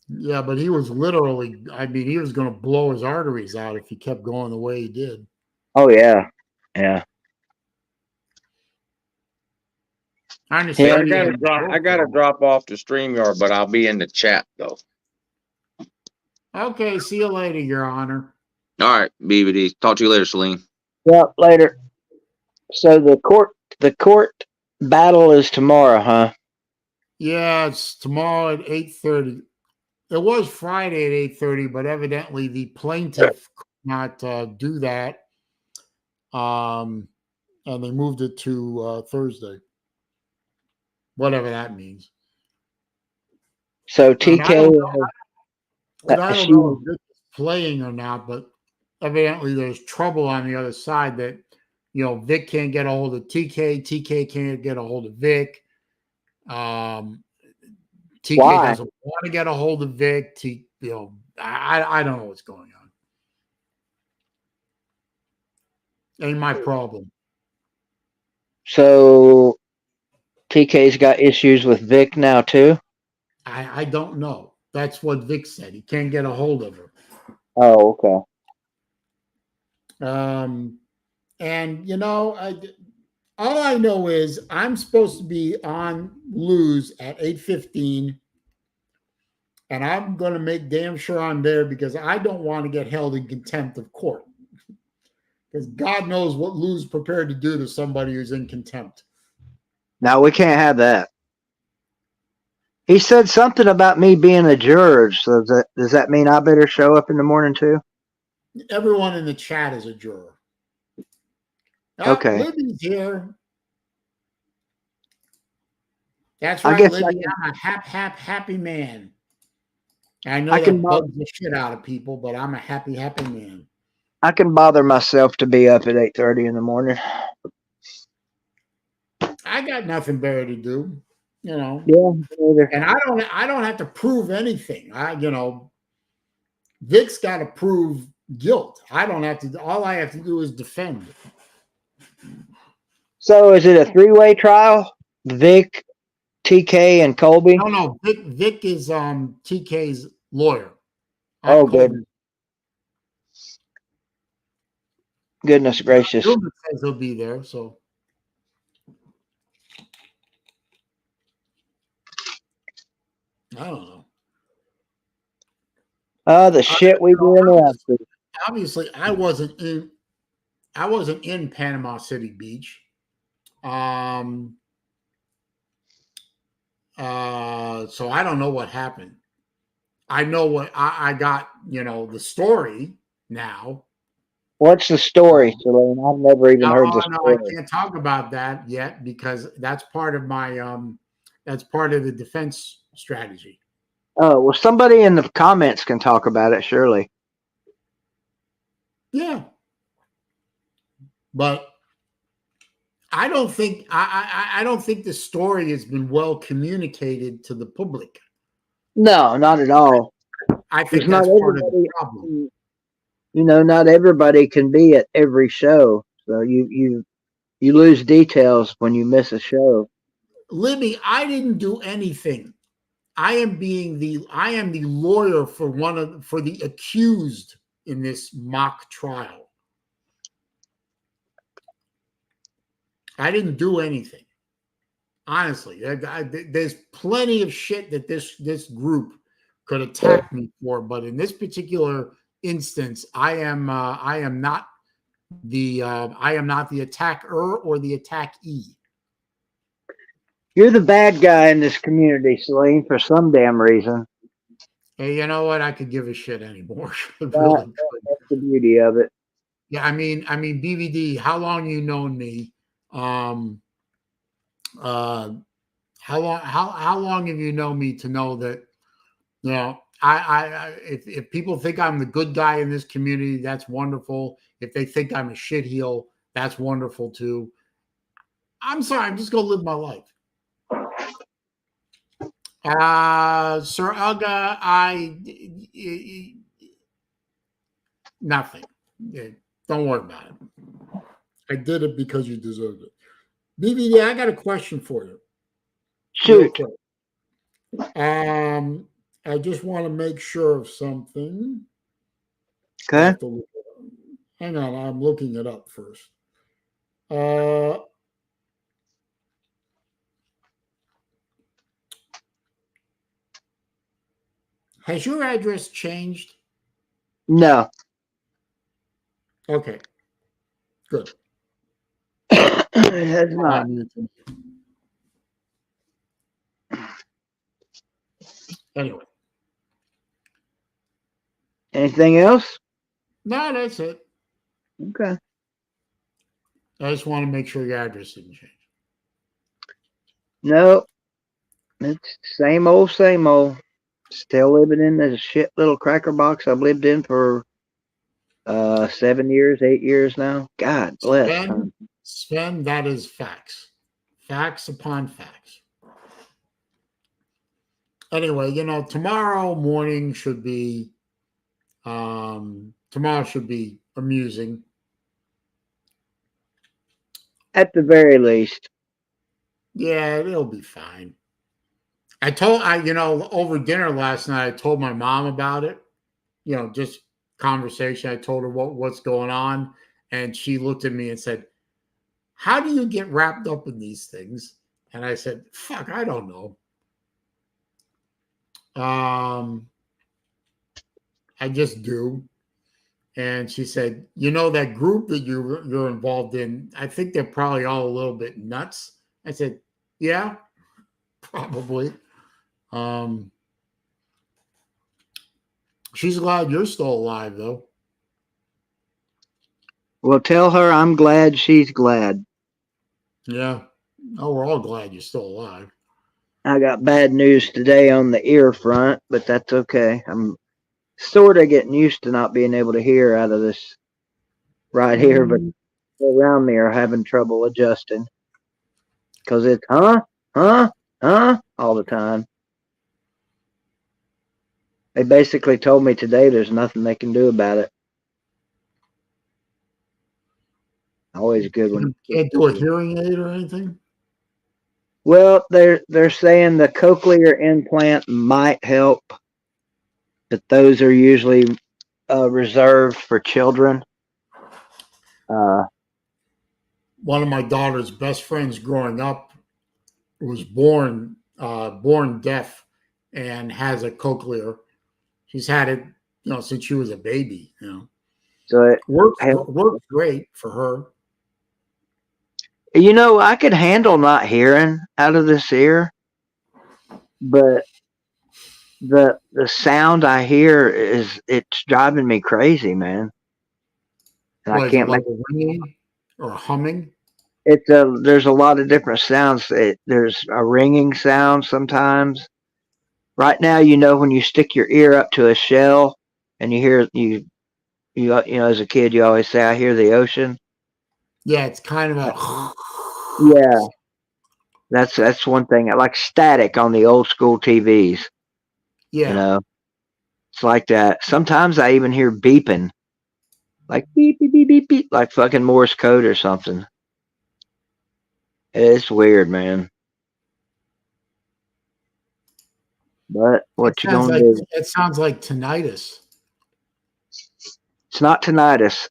Yeah, but he was literally, he was going to blow his arteries out if he kept going the way he did. Oh yeah, yeah. I understand. I gotta drop off the StreamYard, but I'll be in the chat though. Okay, see you later, Your Honor. All right, BBD. Talk to you later, Saleen. Yep, later. So the court battle is tomorrow, huh? Yeah, it's tomorrow at 8:30. It was Friday at 8:30, but evidently the plaintiff could not do that, and they moved it to Thursday. Whatever that means. So And I TK, don't know if this is playing or not, but evidently there's trouble on the other side that, Vic can't get a hold of TK. TK can't get a hold of Vic. TK why? doesn't want to get a hold of Vic. I don't know what's going on. Ain't my problem. So TK's got issues with Vic now too? I don't know. That's what Vic said. He can't get a hold of her. Oh, okay. And all I know is I'm supposed to be on Lose at 8:15, and I'm going to make damn sure I'm there because I don't want to get held in contempt of court. Because God knows what Lou's prepared to do to somebody who's in contempt. Now we can't have that. He said something about me being a juror. So does that mean I better show up in the morning too? Everyone in the chat is a juror. Okay. Libby's here. That's right, Libby. I'm a happy man. I know that bugs the shit out of people, but I'm a happy man. I can bother myself to be up at 8:30 in the morning. I got nothing better to do, Yeah. And I don't have to prove anything. Vic's got to prove guilt. I don't have to. All I have to do is defend. So is it a 3-way trial? Vic, TK, and Colby? No. Vic is TK's lawyer. Oh, good. Goodness gracious. Ruben says he'll be there, so. I don't know. The shit we do in the obviously I wasn't in Panama City Beach. So I don't know what happened. I know what I got, the story now. What's the story, Saleen? I've never even heard the story. I can't talk about that yet because that's part of my that's part of the defense strategy. Oh, well, somebody in the comments can talk about it, surely. Yeah. But I don't think I don't think the story has been well communicated to the public. No, not at all. I think that's part of the problem. Not everybody can be at every show. So you lose details when you miss a show. Libby, I didn't do anything. I am the lawyer for the accused in this mock trial. I didn't do anything. Honestly, there's plenty of shit that this group could attack me for, but in this particular instance, I am not the attacker or the attackee. You're the bad guy in this community, Saleen, for some damn reason. Hey, you know what? I could give a shit anymore. That's the beauty of it. Yeah, I mean, BVD, how long you known me? How long have you known me to know that, if people think I'm the good guy in this community, that's wonderful. If they think I'm a shitheel, That's wonderful too. I'm sorry, I'm just gonna live my life. Sir Uga, nothing. Don't worry about it. I did it because you deserved it. BBD, I got a question for you. Shoot. I just want to make sure of something. Okay. Hang on, I'm looking it up first. Has your address changed? No. Okay. Good. It has not. Anyway. Anything else? No, that's it. Okay. I just want to make sure your address didn't change. No. It's same old, same old. Still living in the shit little cracker box I've lived in for 7 years, 8 years now. God bless. Sven, that is facts. Facts upon facts. Anyway, tomorrow morning should be amusing. At the very least. Yeah, it'll be fine. Over dinner last night, I told my mom about it. Just conversation. I told her what's going on, and she looked at me and said, "How do you get wrapped up in these things?" And I said, "Fuck, I don't know." I just do. And she said, that group that you're involved in, I think they're probably all a little bit nuts. I said, yeah, probably. She's glad you're still alive, though. Well, tell her I'm glad she's glad. Yeah. Oh, we're all glad you're still alive. I got bad news today on the ear front, but that's okay. I'm sort of getting used to not being able to hear out of this right here, but people around me are having trouble adjusting because it's huh all the time. They basically told me today there's nothing they can do about it. Always good when you can't do a hearing aid or anything. Well, they're saying the cochlear implant might help, but those are usually reserved for children. One of my daughter's best friends growing up was born deaf and has a cochlear. She's had it, since she was a baby. So it works great for her. I could handle not hearing out of this ear, but the sound I hear it's driving me crazy, man. And I can't make ringing or humming. There's a lot of different sounds. There's a ringing sound sometimes. Right now, when you stick your ear up to a shell and you hear you as a kid you always say I hear the ocean. Yeah, it's kind of a yeah. That's one thing. I like static on the old school TVs. Yeah. It's like that. Sometimes I even hear beeping. Like beep beep beep beep beep, like fucking Morse code or something. It's weird, man. But what you gonna do? It sounds like tinnitus. It's not tinnitus.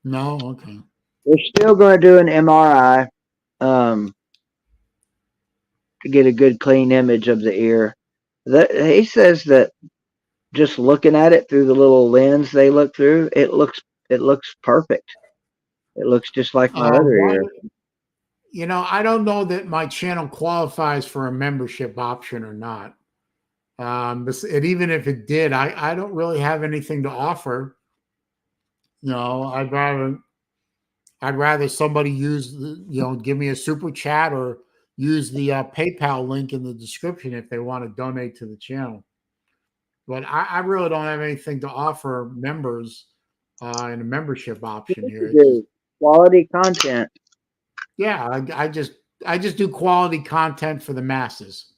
No, okay. They're still gonna do an MRI to get a good clean image of the ear. He says that just looking at it through the little lens they look through, it looks perfect. It looks just like my other ear. I don't know that my channel qualifies for a membership option or not. And even if it did, I don't really have anything to offer. I'd rather somebody use give me a super chat or use the PayPal link in the description if they want to donate to the channel. But I really don't have anything to offer members in the membership option What here. you do? Quality content. Yeah, I just do quality content for the masses.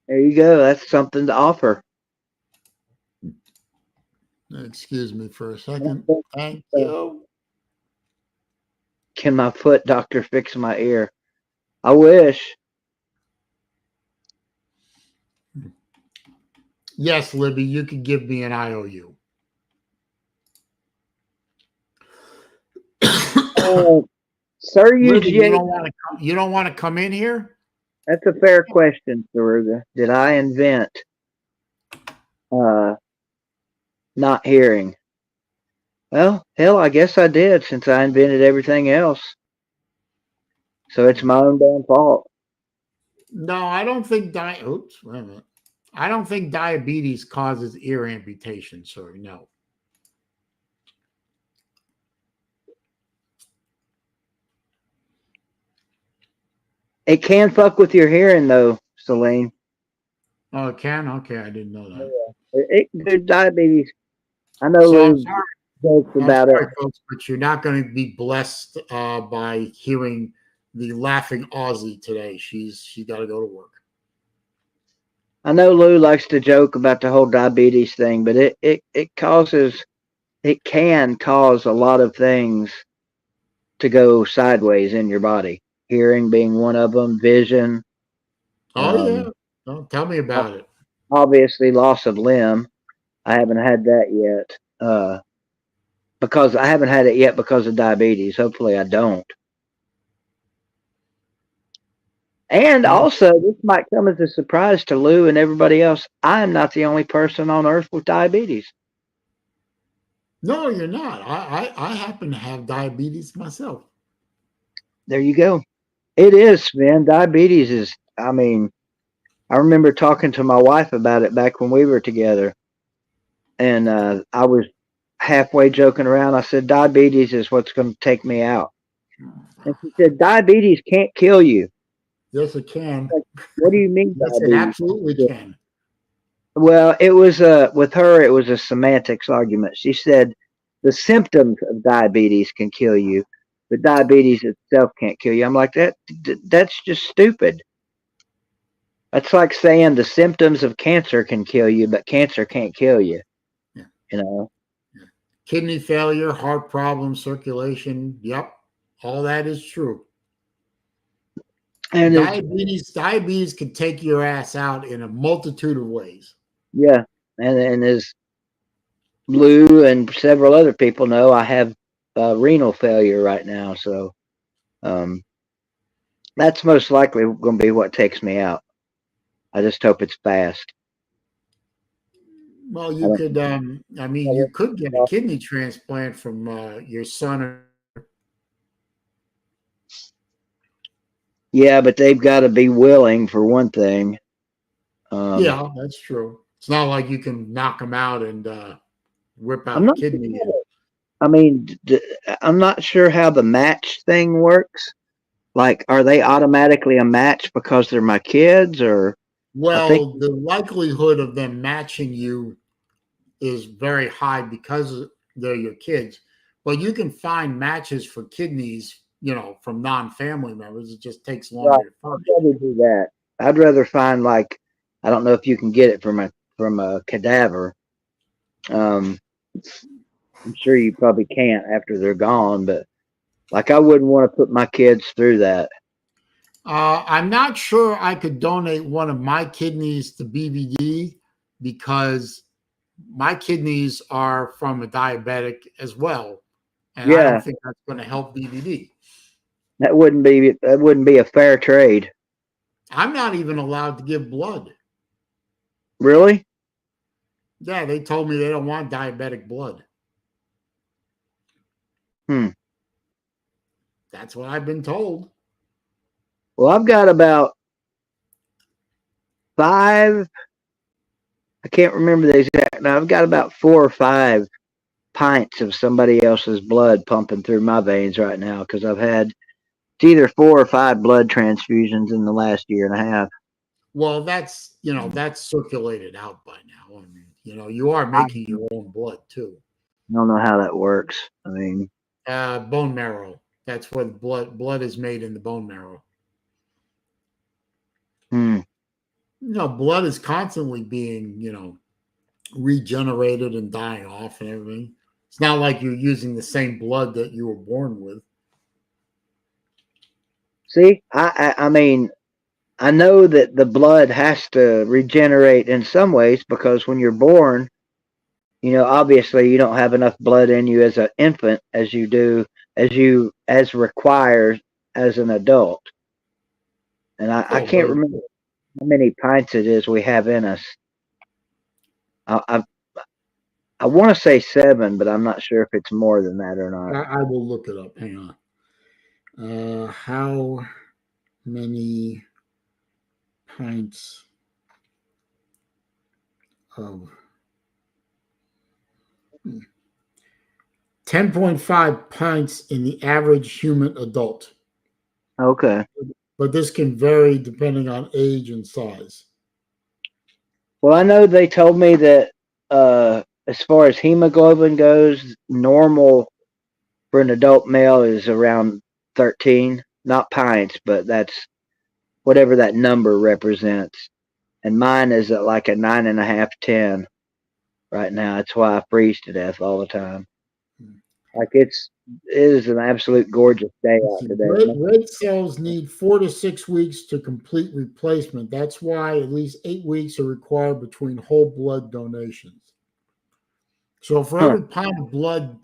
There you go. That's something to offer. Excuse me for a second. Thank So, you. can my foot doctor fix my ear? I wish. Yes, Libby, you can give me an IOU. Sir Libby, UGA, you don't want to come in here? that's a fair question, Saruga. Did I invent uh, not hearing? Well, hell, I guess I did since I invented everything else. So it's my own damn fault. No, I don't think oops, wait a minute. I don't think diabetes causes ear amputation, sorry, no. It can fuck with your hearing, though, Saleen. Oh, it can? Okay, I didn't know that. Dude, diabetes. I know So Lou jokes I'm about sorry, it. folks, but you're not going to be blessed by hearing the laughing Aussie today. She got to go to work. I know Lou likes to joke about the whole diabetes thing, but it can cause a lot of things to go sideways in your body. Hearing being one of them, vision, Oh yeah, oh, tell me about it. obviously loss of limb. I haven't had that yet. Because I haven't had it yet because of diabetes. Hopefully I don't. And Yeah. also, this might come as a surprise to Lou and everybody else. I am not the only person on earth with diabetes. No, you're not. I happen to have diabetes myself. There you go. It is, man. Diabetes is, I mean, I remember talking to my wife about it back when we were together. And I was halfway joking around. I said, diabetes is what's going to take me out. And she said, diabetes can't kill you. Yes, it can. Like, what do you mean Yes, it diabetes? absolutely can. Well, it was with her. It was a semantics argument. She said the symptoms of diabetes can kill you, but diabetes itself can't kill you. I'm like that. That's just stupid. That's like saying the symptoms of cancer can kill you, but cancer can't kill you. Yeah. You know. Yeah. Kidney failure, heart problems, circulation. Yep, all that is true. And diabetes can take your ass out in a multitude of ways. yeah, and as Lou and several other people know, I have renal failure right now, so that's most likely going to be what takes me out. I just hope it's fast. Well, you could, you could get a kidney transplant from your son. Yeah, but they've got to be willing for one thing. Yeah, that's true. It's not like you can knock them out and whip out I'm a not kidney. Sure. I mean, I'm not sure how the match thing works. Like, are they automatically a match because they're my kids, or? Well, the likelihood of them matching you is very high because they're your kids. But you can find matches for kidneys, from non-family members. It just takes longer to find. I'd rather do that. I'd rather find, like, I don't know if you can get it from a cadaver. I'm sure you probably can't after they're gone, but like I wouldn't want to put my kids through that. I'm not sure I could donate one of my kidneys to BVD because my kidneys are from a diabetic as well, and I don't think that's going to help BVD. That wouldn't be a fair trade. I'm not even allowed to give blood. Really? Yeah, they told me they don't want diabetic blood. That's what I've been told. Well, I've got about 5. I can't remember the exact. Now I've got about 4 or 5 pints of somebody else's blood pumping through my veins right now because I've had either 4 or 5 blood transfusions in the last year and a half. Well, that's circulated out by now. I mean, you are making your own blood too. I don't know how that works. I mean, Bone marrow. That's where the blood is made in the bone marrow. hmm. Blood is constantly being, regenerated and dying off and everything. It's not like you're using the same blood that you were born with. See, I mean, I know that the blood has to regenerate in some ways because when you're born, obviously you don't have enough blood in you as an infant as you do as required as an adult. And I Oh, can't but remember how many pints it is we have in us. I I want to say 7, but I'm not sure if it's more than that or not. I will look it up. Hang on. How many pints of 10.5 pints in the average human adult. Okay. But this can vary depending on age and size. Well, I know they told me that as far as hemoglobin goes, normal for an adult male is around 13, not pints, but that's whatever that number represents. And mine is at like a 9.5, 10 right now. That's why I freeze to death all the time. Like it is an absolute gorgeous day out today. Red cells need 4 to 6 weeks to complete replacement. That's why at least 8 weeks are required between whole blood donations. So for every pint of blood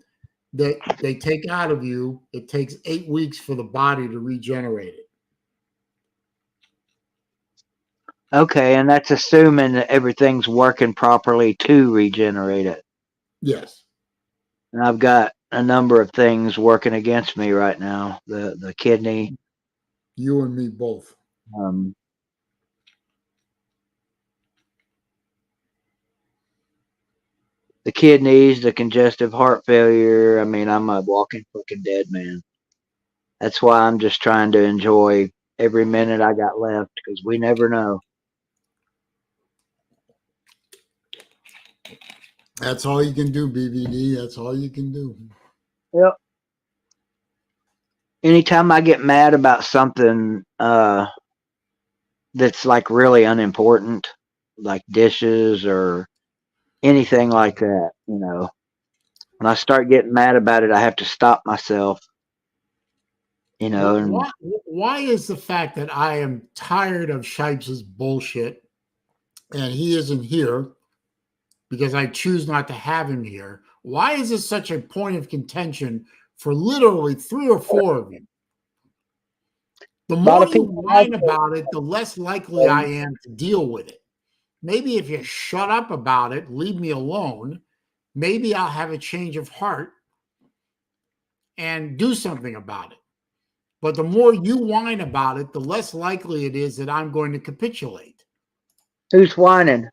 that they take out of you, it takes 8 weeks for the body to regenerate it. Okay, and that's assuming that everything's working properly to regenerate it. Yes. And I've got a number of things working against me right now. The kidney. You and me both. The kidneys, the congestive heart failure. I mean, I'm a walking fucking dead man. That's why I'm just trying to enjoy every minute I got left because we never know. That's all you can do, BBD. That's all you can do. Yep. Anytime I get mad about something that's like really unimportant, like dishes or anything like that, when I start getting mad about it, I have to stop myself. And Why is the fact that I am tired of Shipes' bullshit and he isn't here because I choose not to have him here? Why is this such a point of contention for literally 3 or 4 of you? The more you whine about it, the less likely I am to deal with it. Maybe if you shut up about it, leave me alone, maybe I'll have a change of heart and do something about it. But the more you whine about it, the less likely it is that I'm going to capitulate. Who's whining?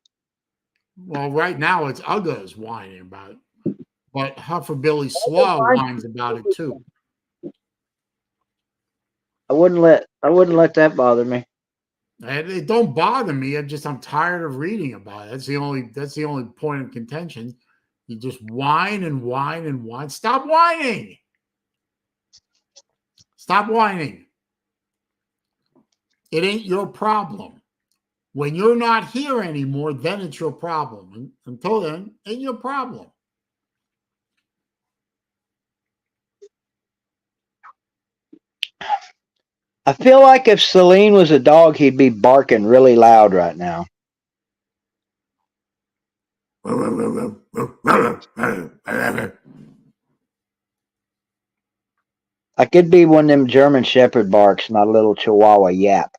Well, right now it's Uggos whining about it. But Hufferbilly Slaw whines about it too. I wouldn't let that bother me. It don't bother me. I'm tired of reading about it. That's the only point of contention. You just whine and whine and whine. Stop whining. Stop whining. It ain't your problem. When you're not here anymore, then it's your problem. Until then, ain't your problem. I feel like if Saleen was a dog, he'd be barking really loud right now. I could be one of them German Shepherd barks, not a little Chihuahua yap,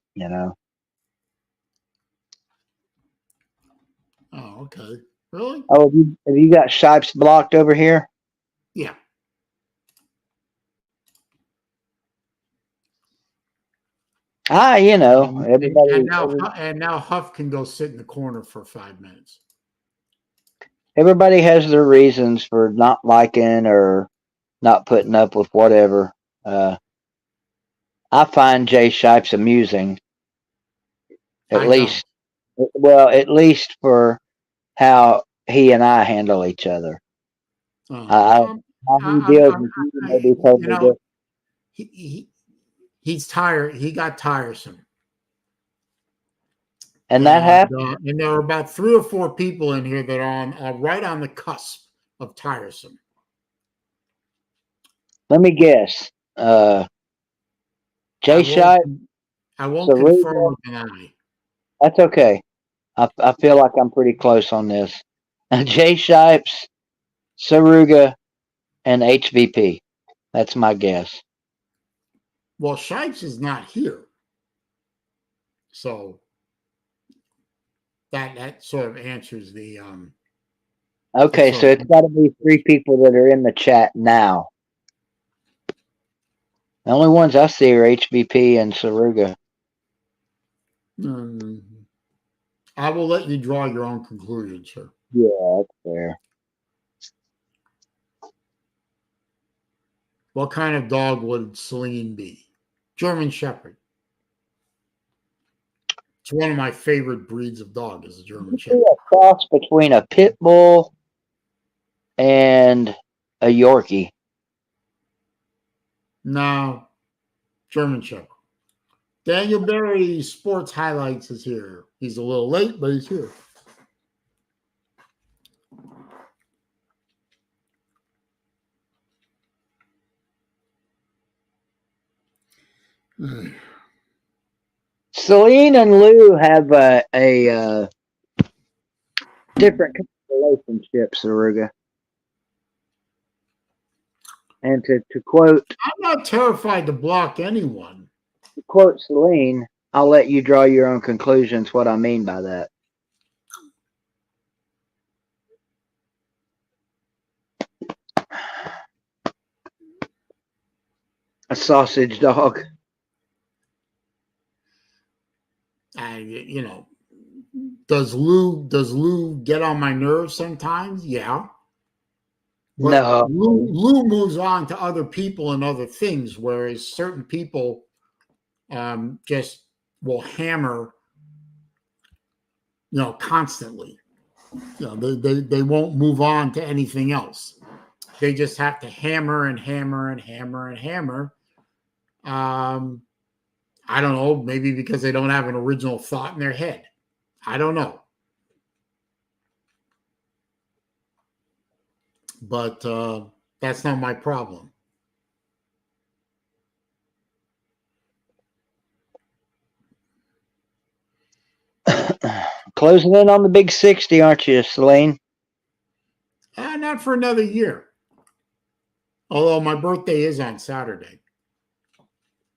Oh, okay. Really? Oh, have you got Shipes blocked over here? Yeah. Everybody. And now Huff can go sit in the corner for 5 minutes. Everybody has their reasons for not liking or not putting up with whatever. I find Jay Shipes amusing. At least for how he and I handle each other. Um, How he I, deals I, with you may be you totally know, different. he's tired. He got tiresome. And that happens. And there are about 3 or 4 people in here that are right on the cusp of tiresome. Let me guess. Jay Shipe, I won't confirm Saruga. or deny. That's okay. I feel like I'm pretty close on this. Jay Shipes, Saruga, and HVP. That's my guess. Well, Shipes is not here, so that sort of answers the Okay, so it's got to be 3 people that are in the chat now. The only ones I see are HVP and Saruga. I will let you draw your own conclusion, sir. Yeah, that's fair. What kind of dog would Saleen be? German Shepherd. It's one of my favorite breeds of dog is a German Shepherd. A cross between a pit bull and a Yorkie. No, German Shepherd. Daniel Berry Sports Highlights is here. He's a little late, but he's here. Saleen and Lou have a different kind of relationship, Saruga. And to quote I'm not terrified to block anyone. To quote Saleen, I'll let you draw your own conclusions what I mean by that. A sausage dog. You know, does Lou get on my nerves sometimes? Yeah. But No. Lou moves on to other people and other things, whereas certain people just will hammer, constantly. They won't move on to anything else. They just have to hammer and hammer and hammer and hammer. I don't know, maybe because they don't have an original thought in their head. I don't know. But that's not my problem. Closing in on the big 60, aren't you, Saleen? Not for another year. Although my birthday is on Saturday.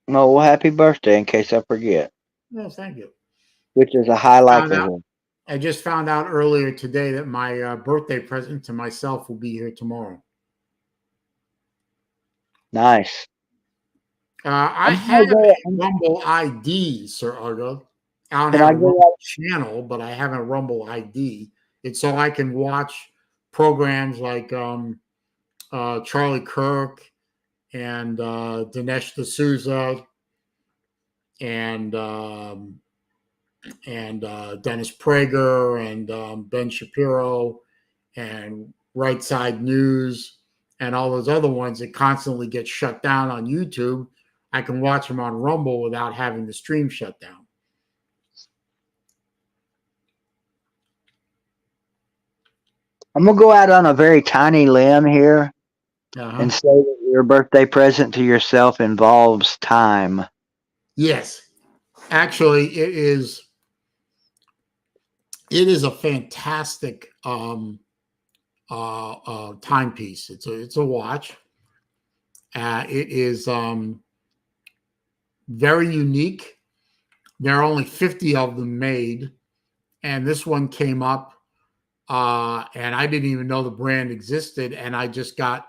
Oh, well, happy birthday in case I forget. No, thank you. Which is a high likelihood. I just found out earlier today that my birthday present to myself will be here tomorrow. Nice. I have a Rumble ID, Sir Argo. I don't have a Rumble channel, but I have a Rumble ID. It's so I can watch programs like Charlie Kirk and Dinesh D'Souza and Dennis Prager and Ben Shapiro and Right Side News and all those other ones that constantly get shut down on YouTube. I can watch them on Rumble without having the stream shut down. I'm going to go out on a very tiny limb here and say that your birthday present to yourself involves time. Yes. Actually, it is a fantastic timepiece. It's a watch. It is very unique. There are only 50 of them made, and this one came up, and I didn't even know the brand existed, and I got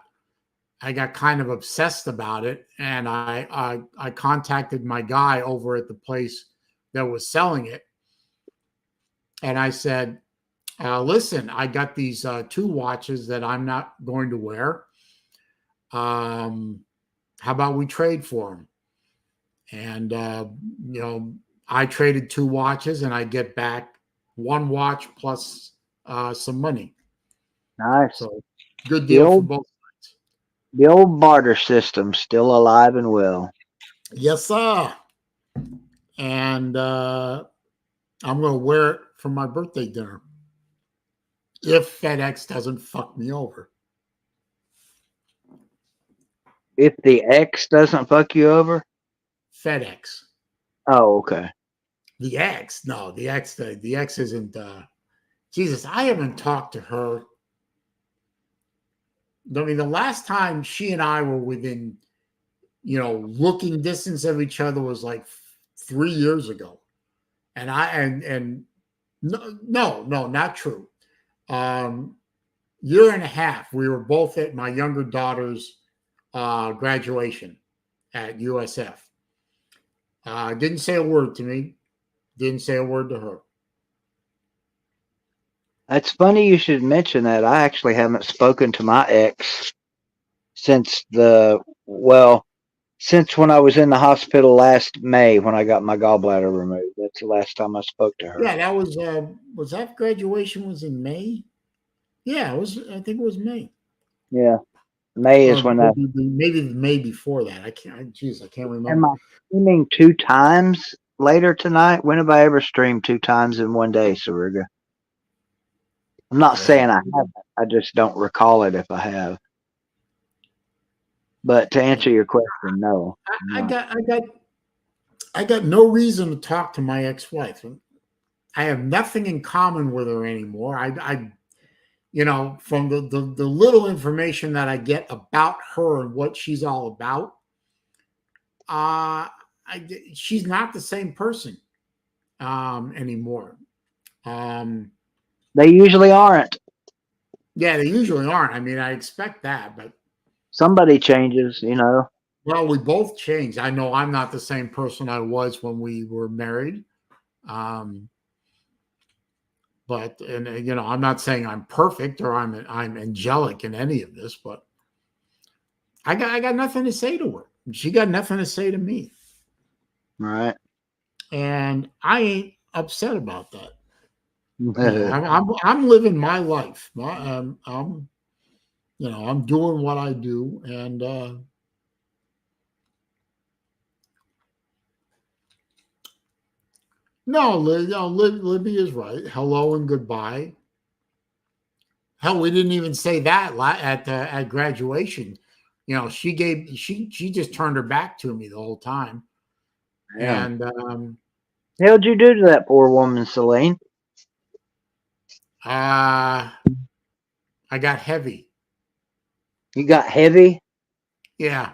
kind of obsessed about it, and I contacted my guy over at the place that was selling it, and I said, listen, I got these 2 watches that I'm not going to wear. How about we trade for them? And, I traded 2 watches and I get back 1 watch plus some money. Nice. So Good The deal for old, both. the old barter system still alive and well. Yes, sir. And I'm going to wear it for my birthday dinner if FedEx doesn't fuck me over. If the X doesn't fuck you over? FedEx. Oh, okay. The X. No, the X isn't. Jesus, I haven't talked to her. I mean, the last time she and I were within, looking distance of each other was like 3 years ago. And no, not true. Year and a half, we were both at my younger daughter's graduation at USF. Didn't say a word to me. Didn't say a word to her. That's funny you should mention that. I actually haven't spoken to my ex since since when I was in the hospital last May when I got my gallbladder removed. That's the last time I spoke to her. Yeah, that was that graduation was in May? Yeah, it was. I think it was May. Yeah. May is Or when that. maybe the May before that. I can't remember. Am I streaming 2 times later tonight? When have I ever streamed 2 times in one day, Saruga? I'm not saying I haven't. I just don't recall it if I have. But to answer your question, no. I got no reason to talk to my ex-wife. I have nothing in common with her anymore. I from the little information that I get about her and what she's all about, she's not the same person anymore. They usually aren't. Yeah, they usually aren't. I mean, I expect that, but somebody changes, Well, we both changed. I know I'm not the same person I was when we were married. But I'm not saying I'm perfect or I'm angelic in any of this, but I got nothing to say to her. She got nothing to say to me. Right. And I ain't upset about that. I'm living my life. I'm doing what I do, and no, Libby is right. Hello and goodbye. Hell, we didn't even say that at graduation. She just turned her back to me the whole time. Yeah. And how'd you do to that poor woman, Saleen? I got heavy. You got heavy? Yeah.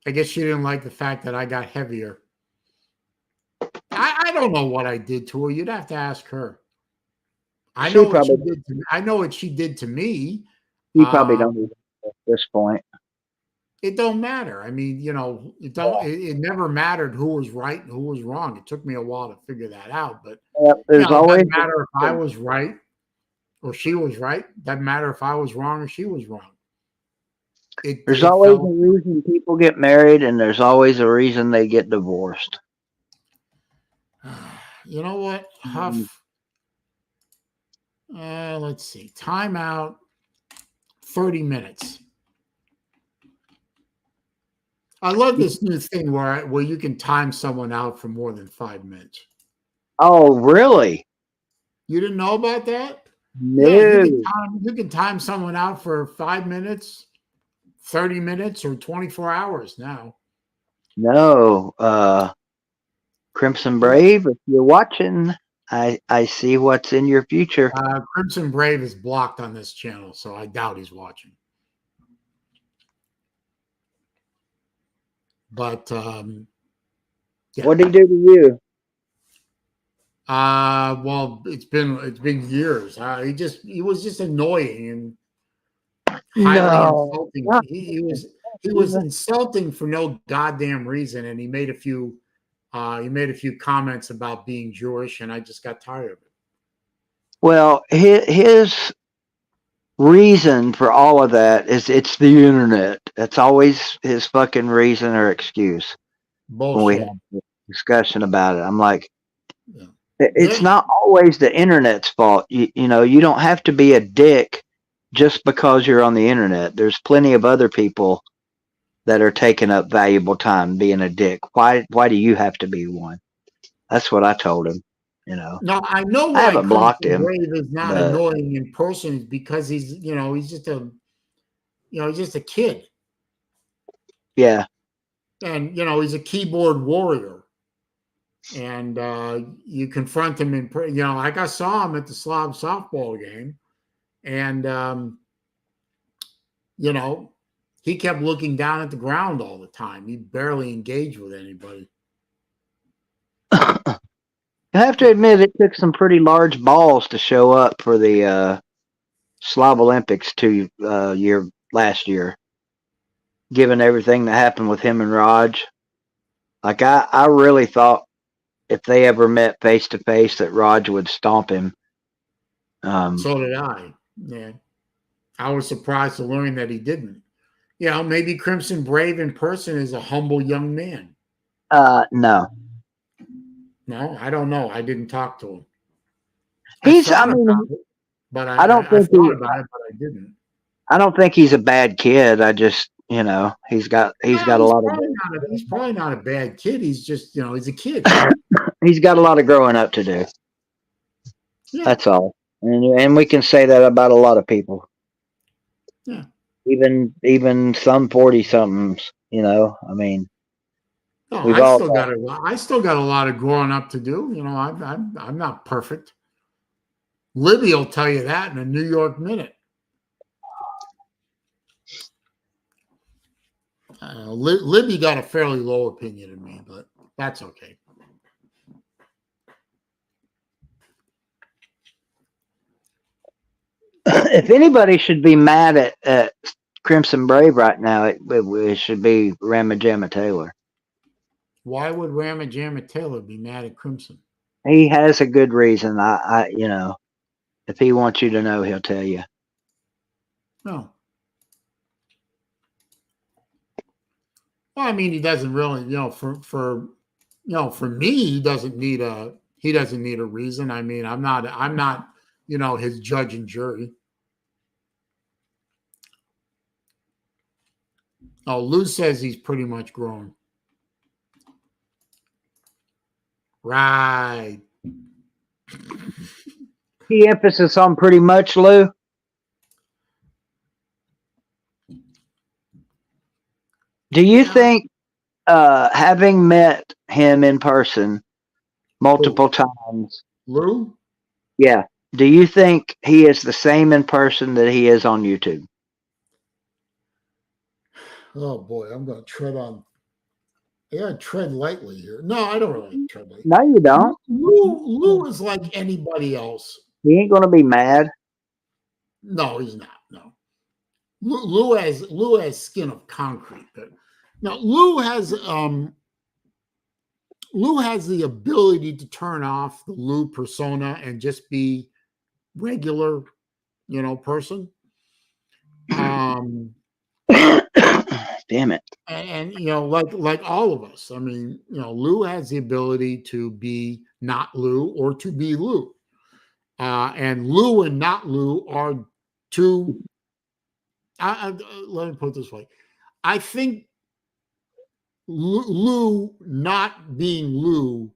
I guess she didn't like the fact that I got heavier. I don't know what I did to her. You'd have to ask her. I know what she did to me. I know what she did to me. You probably don't at this point. It don't matter. I mean, it never mattered who was right and who was wrong. It took me a while to figure that out. But there's always it doesn't matter if I was right or she was right. It doesn't matter if I was wrong or she was wrong. There's always a reason people get married, and there's always a reason they get divorced. You know what, Huff? Let's see. Timeout. 30 minutes. I love this new thing where you can time someone out for more than 5 minutes. Oh, really? You didn't know about that? No. Yeah, you can time someone out for 5 minutes, 30 minutes, or 24 hours now. No. Crimson Brave, if you're watching, I see what's in your future. Crimson Brave is blocked on this channel, so I doubt he's watching. But yeah. What did he do to you? Well, it's been years. He was just annoying and highly insulting. He was insulting for no goddamn reason, and he made a few comments about being Jewish, and I just got tired of it. Well, his reason for all of that is it's the internet. That's always his fucking reason or excuse. Bullshit. When we have a discussion about it, I'm like, it's not always the internet's fault. You don't have to be a dick just because you're on the internet. There's plenty of other people that are taking up valuable time being a dick. Why do you have to be one? That's what I told him. Now I know I why haven't blocked Crimson him, Brave is not but annoying in person because he's just a kid, yeah. and he's a keyboard warrior, and you confront him like I saw him at the Slav softball game, and he kept looking down at the ground all the time. He barely engaged with anybody. I have to admit, it took some pretty large balls to show up for the Slav Olympics last year, given everything that happened with him and Raj. Like I really thought if they ever met face to face that Raj would stomp him. So did I. Yeah, I was surprised to learn that he didn't. Maybe Crimson Brave in person is a humble young man. No. No, I don't know. I didn't talk to him. I I thought mean, about it, but I don't I think thought about it, but I didn't. I don't think he's a bad kid. I just, he's got No, a lot of he's probably not a bad kid. He's just, he's a kid. he's got a lot of growing up to do. Yeah. That's all. And we can say that about a lot of people. Yeah. Even some 40 somethings, I mean, No, we've I all still got a lot of growing up to do. I'm not perfect. Libby will tell you that in a New York minute. Libby got a fairly low opinion of me, but that's okay. If anybody should be mad at Crimson Brave right now, it should be Ramajama Taylor. Why would Ramajama Taylor be mad at Crimson? He has a good reason. If he wants you to know, he'll tell you. No. Well, I mean, he doesn't really, for me, he doesn't need a reason. I mean, I'm not, his judge and jury. Oh, Lou says he's pretty much grown. Right. Key emphasis on pretty much, Lou. Do you think, having met him in person multiple times, Lou? Yeah. Do you think he is the same in person that he is on YouTube? Oh boy, I'm going to tread on. Yeah, tread lightly here. No, I don't really tread lightly. No, you don't. Lou is like anybody else. He ain't going to be mad. No, he's not. No. Lou has skin of concrete. Now Lou has the ability to turn off the Lou persona and just be regular, person. Damn it. And like all of us. I mean, Lou has the ability to be not Lou or to be Lou. And Lou and not Lou are two. Let me put it this way. I think Lou not being Lou.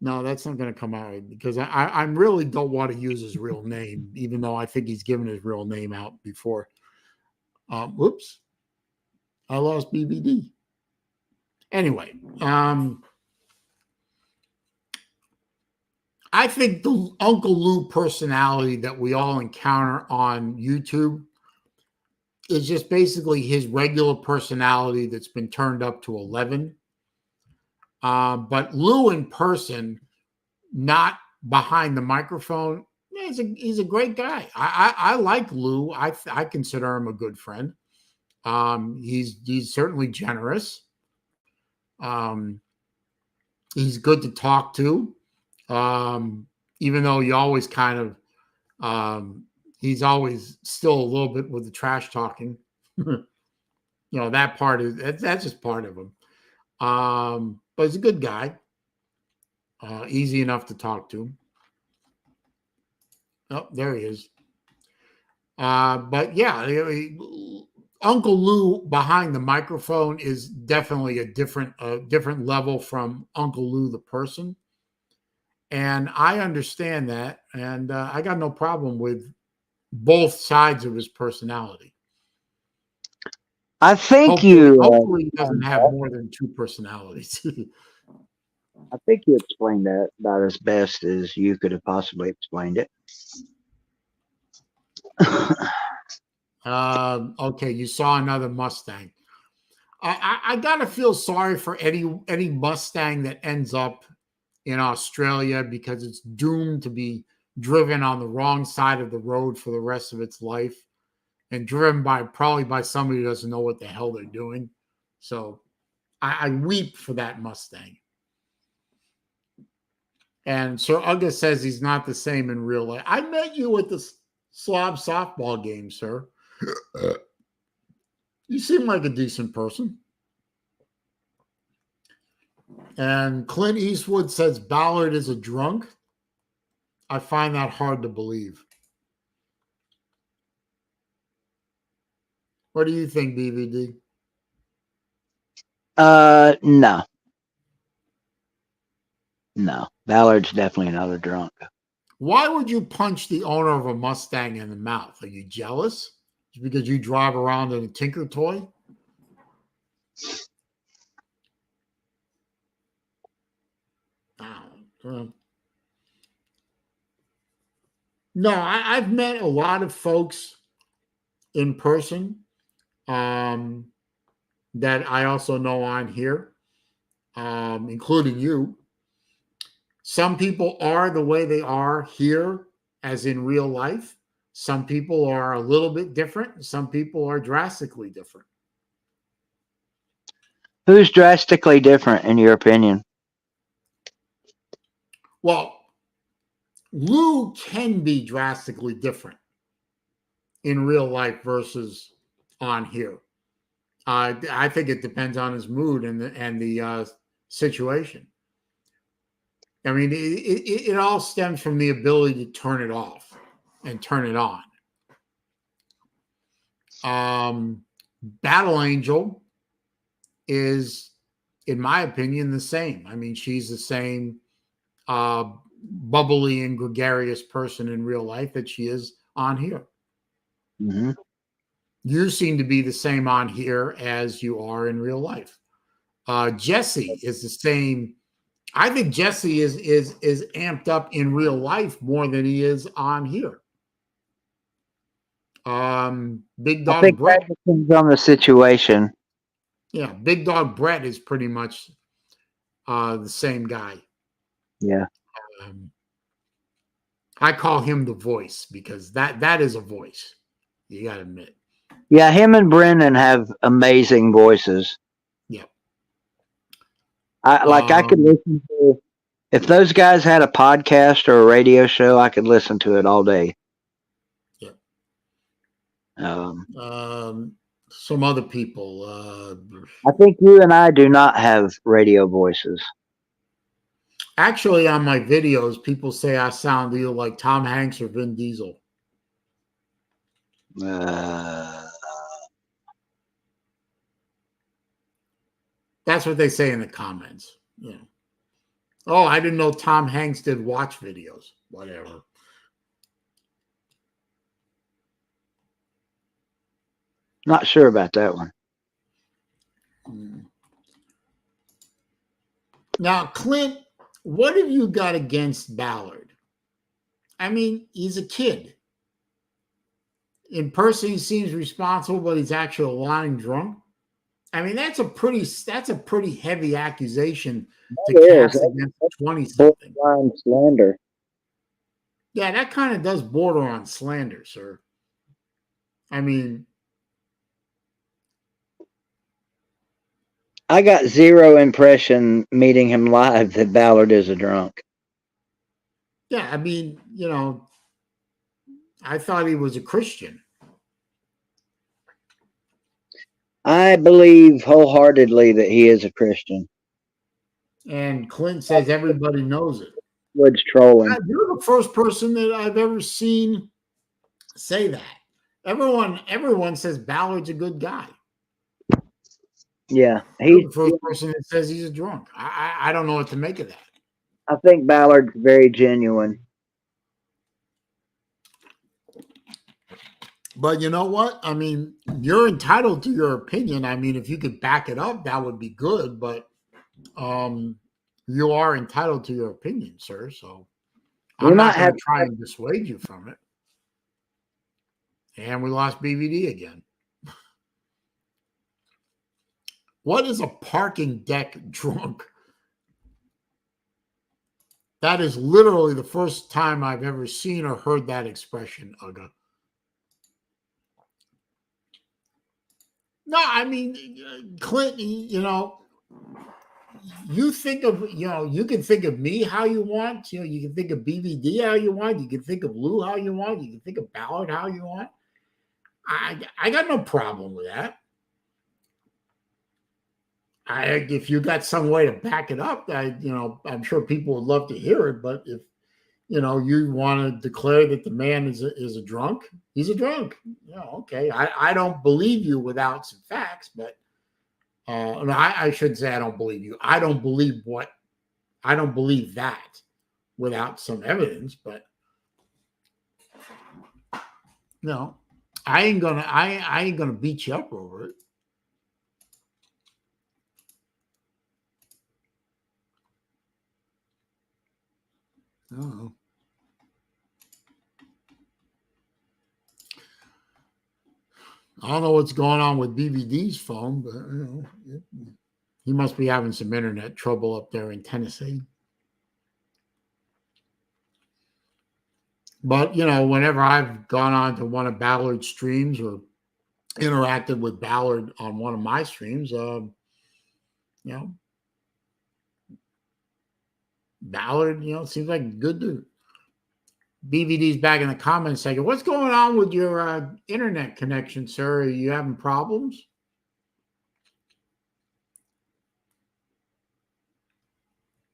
No, that's not going to come out right because I really don't want to use his real name, even though I think he's given his real name out before. Whoops. I lost BBD. Anyway, I think the Uncle Lou personality that we all encounter on YouTube is just basically his regular personality that's been turned up to 11. But Lou in person, not behind the microphone, he's a great guy. I like Lou. I consider him a good friend. He's certainly generous. He's good to talk to. Even though he always kind of he's always still a little bit with the trash talking. That part that's just part of him. But he's a good guy. Easy enough to talk to. Oh, there he is. But yeah, Uncle Lou behind the microphone is definitely a different level from Uncle Lou the person, and I understand that, and I got no problem with both sides of his personality. I think Hopefully he doesn't have more than two personalities. I think you explained that about as best as you could have possibly explained it. Okay, you saw another Mustang. I gotta feel sorry for any Mustang that ends up in Australia because it's doomed to be driven on the wrong side of the road for the rest of its life and driven probably by somebody who doesn't know what the hell they're doing. So I weep for that Mustang. And Sir Uga says he's not the same in real life. I met you at the Slob softball game, sir. You seem like a decent person. And Clint Eastwood says Ballard is a drunk. I find that hard to believe. What do you think, BVD? No. No. Ballard's definitely not a drunk. Why would you punch the owner of a Mustang in the mouth? Are you jealous? Just because you drive around in a Tinker Toy? No, I've met a lot of folks in person that I also know on here, including you. Some people are the way they are here, as in real life. Some people are a little bit different. Some people are drastically different. Who's drastically different in your opinion? Well, Lou can be drastically different in real life versus on here. I think it depends on his mood and the situation. I mean, it all stems from the ability to turn it off and turn it on. Battle Angel is, in my opinion, the same. I mean, she's the same bubbly and gregarious person in real life that she is on here. Mm-hmm. You seem to be the same on here as you are in real life. Jesse is the same. I think Jesse is amped up in real life more than he is on here. Big Dog I think Brett that depends on the situation. Yeah, Big Dog Brett is pretty much the same guy. Yeah. I call him the voice because that is a voice. You got to admit. Yeah, him and Brennan have amazing voices. Yeah. I could listen to, if those guys had a podcast or a radio show, I could listen to it all day. Yeah. Some other people. I think you and I do not have radio voices. Actually, on my videos, people say I sound either like Tom Hanks or Vin Diesel. That's what they say in the comments. You know. Oh, I didn't know Tom Hanks did watch videos. Whatever. Not sure about that one. Now, Clint, what have you got against Ballard? I mean, he's a kid. In person, he seems responsible, but he's actually lying drunk. I mean, that's a pretty heavy accusation to cast against 20-something. Borderline slander. Yeah, that kind of does border on slander, sir. I mean, I got zero impression meeting him live that Ballard is a drunk. Yeah, I mean, you know, I thought he was a Christian. I believe wholeheartedly that he is a Christian. And Clint says everybody knows it. Wood's trolling. You're the first person that I've ever seen say that. Everyone says Ballard's a good guy. Yeah, You're the first person that says he's a drunk. I don't know what to make of that. I think Ballard's very genuine. But you know what? I mean, you're entitled to your opinion. I mean, if you could back it up, that would be good. But you are entitled to your opinion, sir. So We I'm might not going have to try and dissuade you from it. And we lost BVD again. What is a parking deck drunk? That is literally the first time I've ever seen or heard that expression, Uga. No, I mean, Clint, you know, you think of, you know, you can think of me how you want. You know, you can think of BVD how you want. You can think of Lou how you want. You can think of Ballard how you want. I got no problem with that. If you got some way to back it up, you know, I'm sure people would love to hear it. But if you know you want to declare that the man is a drunk, he's a drunk. Yeah, okay. I don't believe you without some facts, but no, I shouldn't say I don't believe you. I don't believe that without some evidence. But no, I ain't gonna beat you up over it. Oh. I don't know what's going on with BVD's phone, but you know, he must be having some internet trouble up there in Tennessee. But you know, whenever I've gone on to one of Ballard's streams or interacted with Ballard on one of my streams, you know, Ballard, you know, seems like a good dude. BVD's back in the comments section. What's going on with your internet connection, sir? Are you having problems?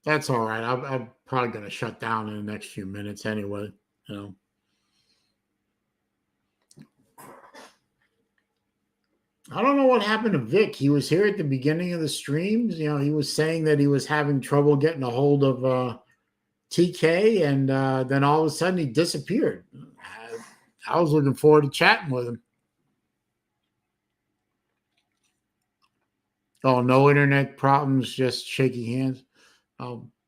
That's all right. I'm probably going to shut down in the next few minutes anyway. You know. I don't know what happened to Vic. He was here at the beginning of the streams. You know, he was saying that he was having trouble getting a hold of TK, and then all of a sudden he disappeared. I was looking forward to chatting with him. Oh, no internet problems, just shaking hands.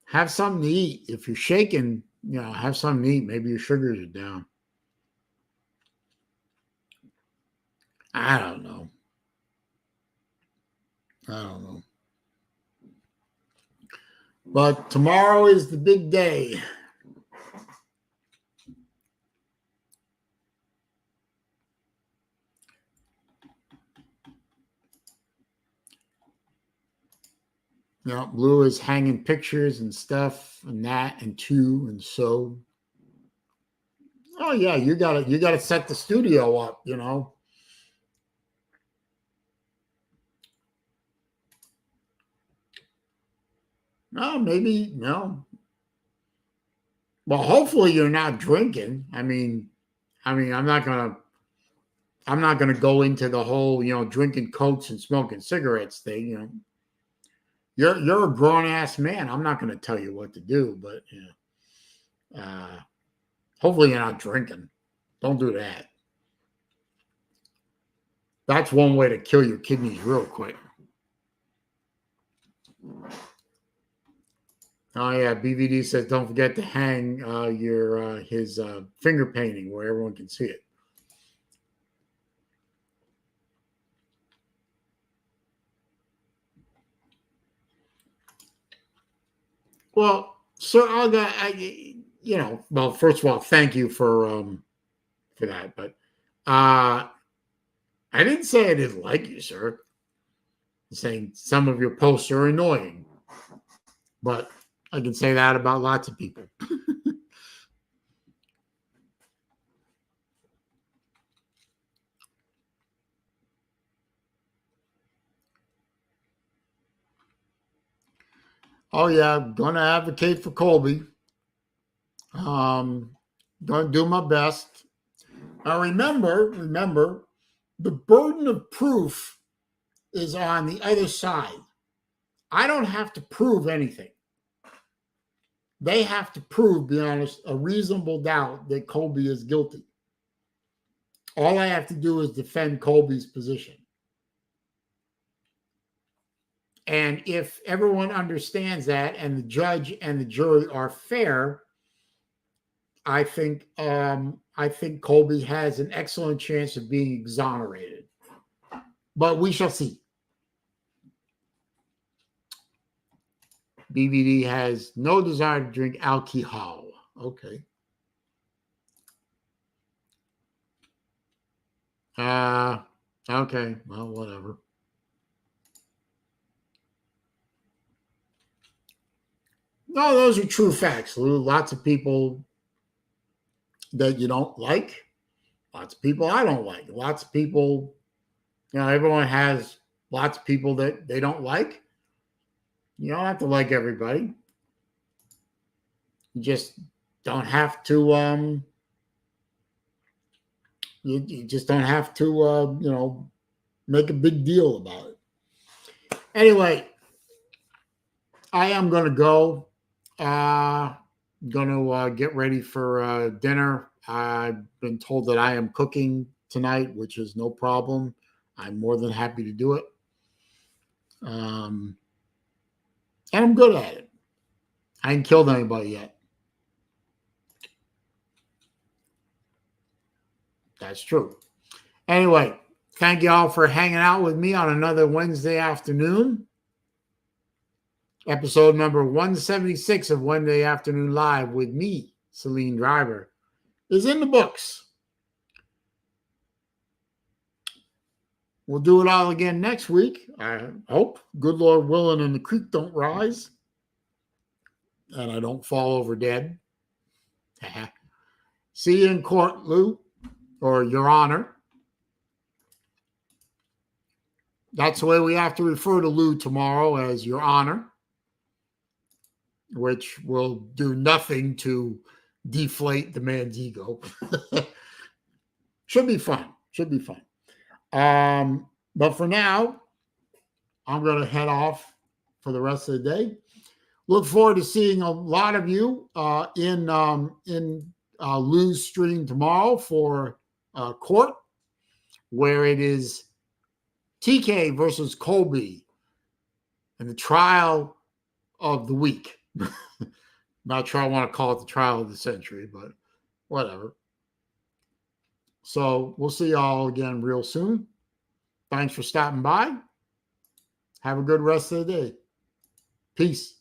Have something to eat. If you're shaking, you know, have something to eat. Maybe your sugars are down. I don't know. But tomorrow is the big day. You know, Blue is hanging pictures and stuff and that and two and so. Oh yeah, you gotta set the studio up, you know. No, maybe no. Well, hopefully you're not drinking. I mean, I'm not gonna go into the whole, you know, drinking Cokes and smoking cigarettes thing. You know, you're a grown ass man. I'm not gonna tell you what to do, but you know, hopefully you're not drinking. Don't do that. That's one way to kill your kidneys real quick. Oh yeah, BVD says don't forget to hang his finger painting where everyone can see it. Well, sir, you know, well, first of all, thank you for that, but I didn't say I didn't like you, sir. I'm saying some of your posts are annoying, but I can say that about lots of people. Oh yeah, I'm gonna advocate for Colby. Gonna do my best. Now remember, the burden of proof is on the other side. I don't have to prove anything. They have to prove beyond a reasonable doubt that Colby is guilty. All I have to do is defend Colby's position. And if everyone understands that and the judge and the jury are fair, I think Colby has an excellent chance of being exonerated. But we shall see. BVD has no desire to drink alcohol. Okay. Okay. Well, whatever. No, those are true facts, Lou. Lots of people that you don't like. Lots of people I don't like. Lots of people, everyone has lots of people that they don't like. You don't have to like everybody. You just don't have to, you just don't have to, make a big deal about it. Anyway, I am going to go. Going to get ready for dinner. I've been told that I am cooking tonight, which is no problem. I'm more than happy to do it. And I'm good at it. I ain't killed anybody yet. That's true. Anyway, thank you all for hanging out with me on another Wednesday afternoon. Episode number 176 of Wednesday Afternoon Live with me, SaleenDriver, is in the books. We'll do it all again next week. I hope. Good Lord willing, and the creek don't rise. And I don't fall over dead. See you in court, Lou, or Your Honor. That's the way we have to refer to Lou tomorrow, as Your Honor, which will do nothing to deflate the man's ego. Should be fun. But for now, I'm going to head off for the rest of the day. Look forward to seeing a lot of you in Lou's stream tomorrow for court, where it is TK versus Colby and the trial of the week. Not sure I want to call it the trial of the century, but whatever. So we'll see y'all again real soon. Thanks for stopping by. Have a good rest of the day. Peace.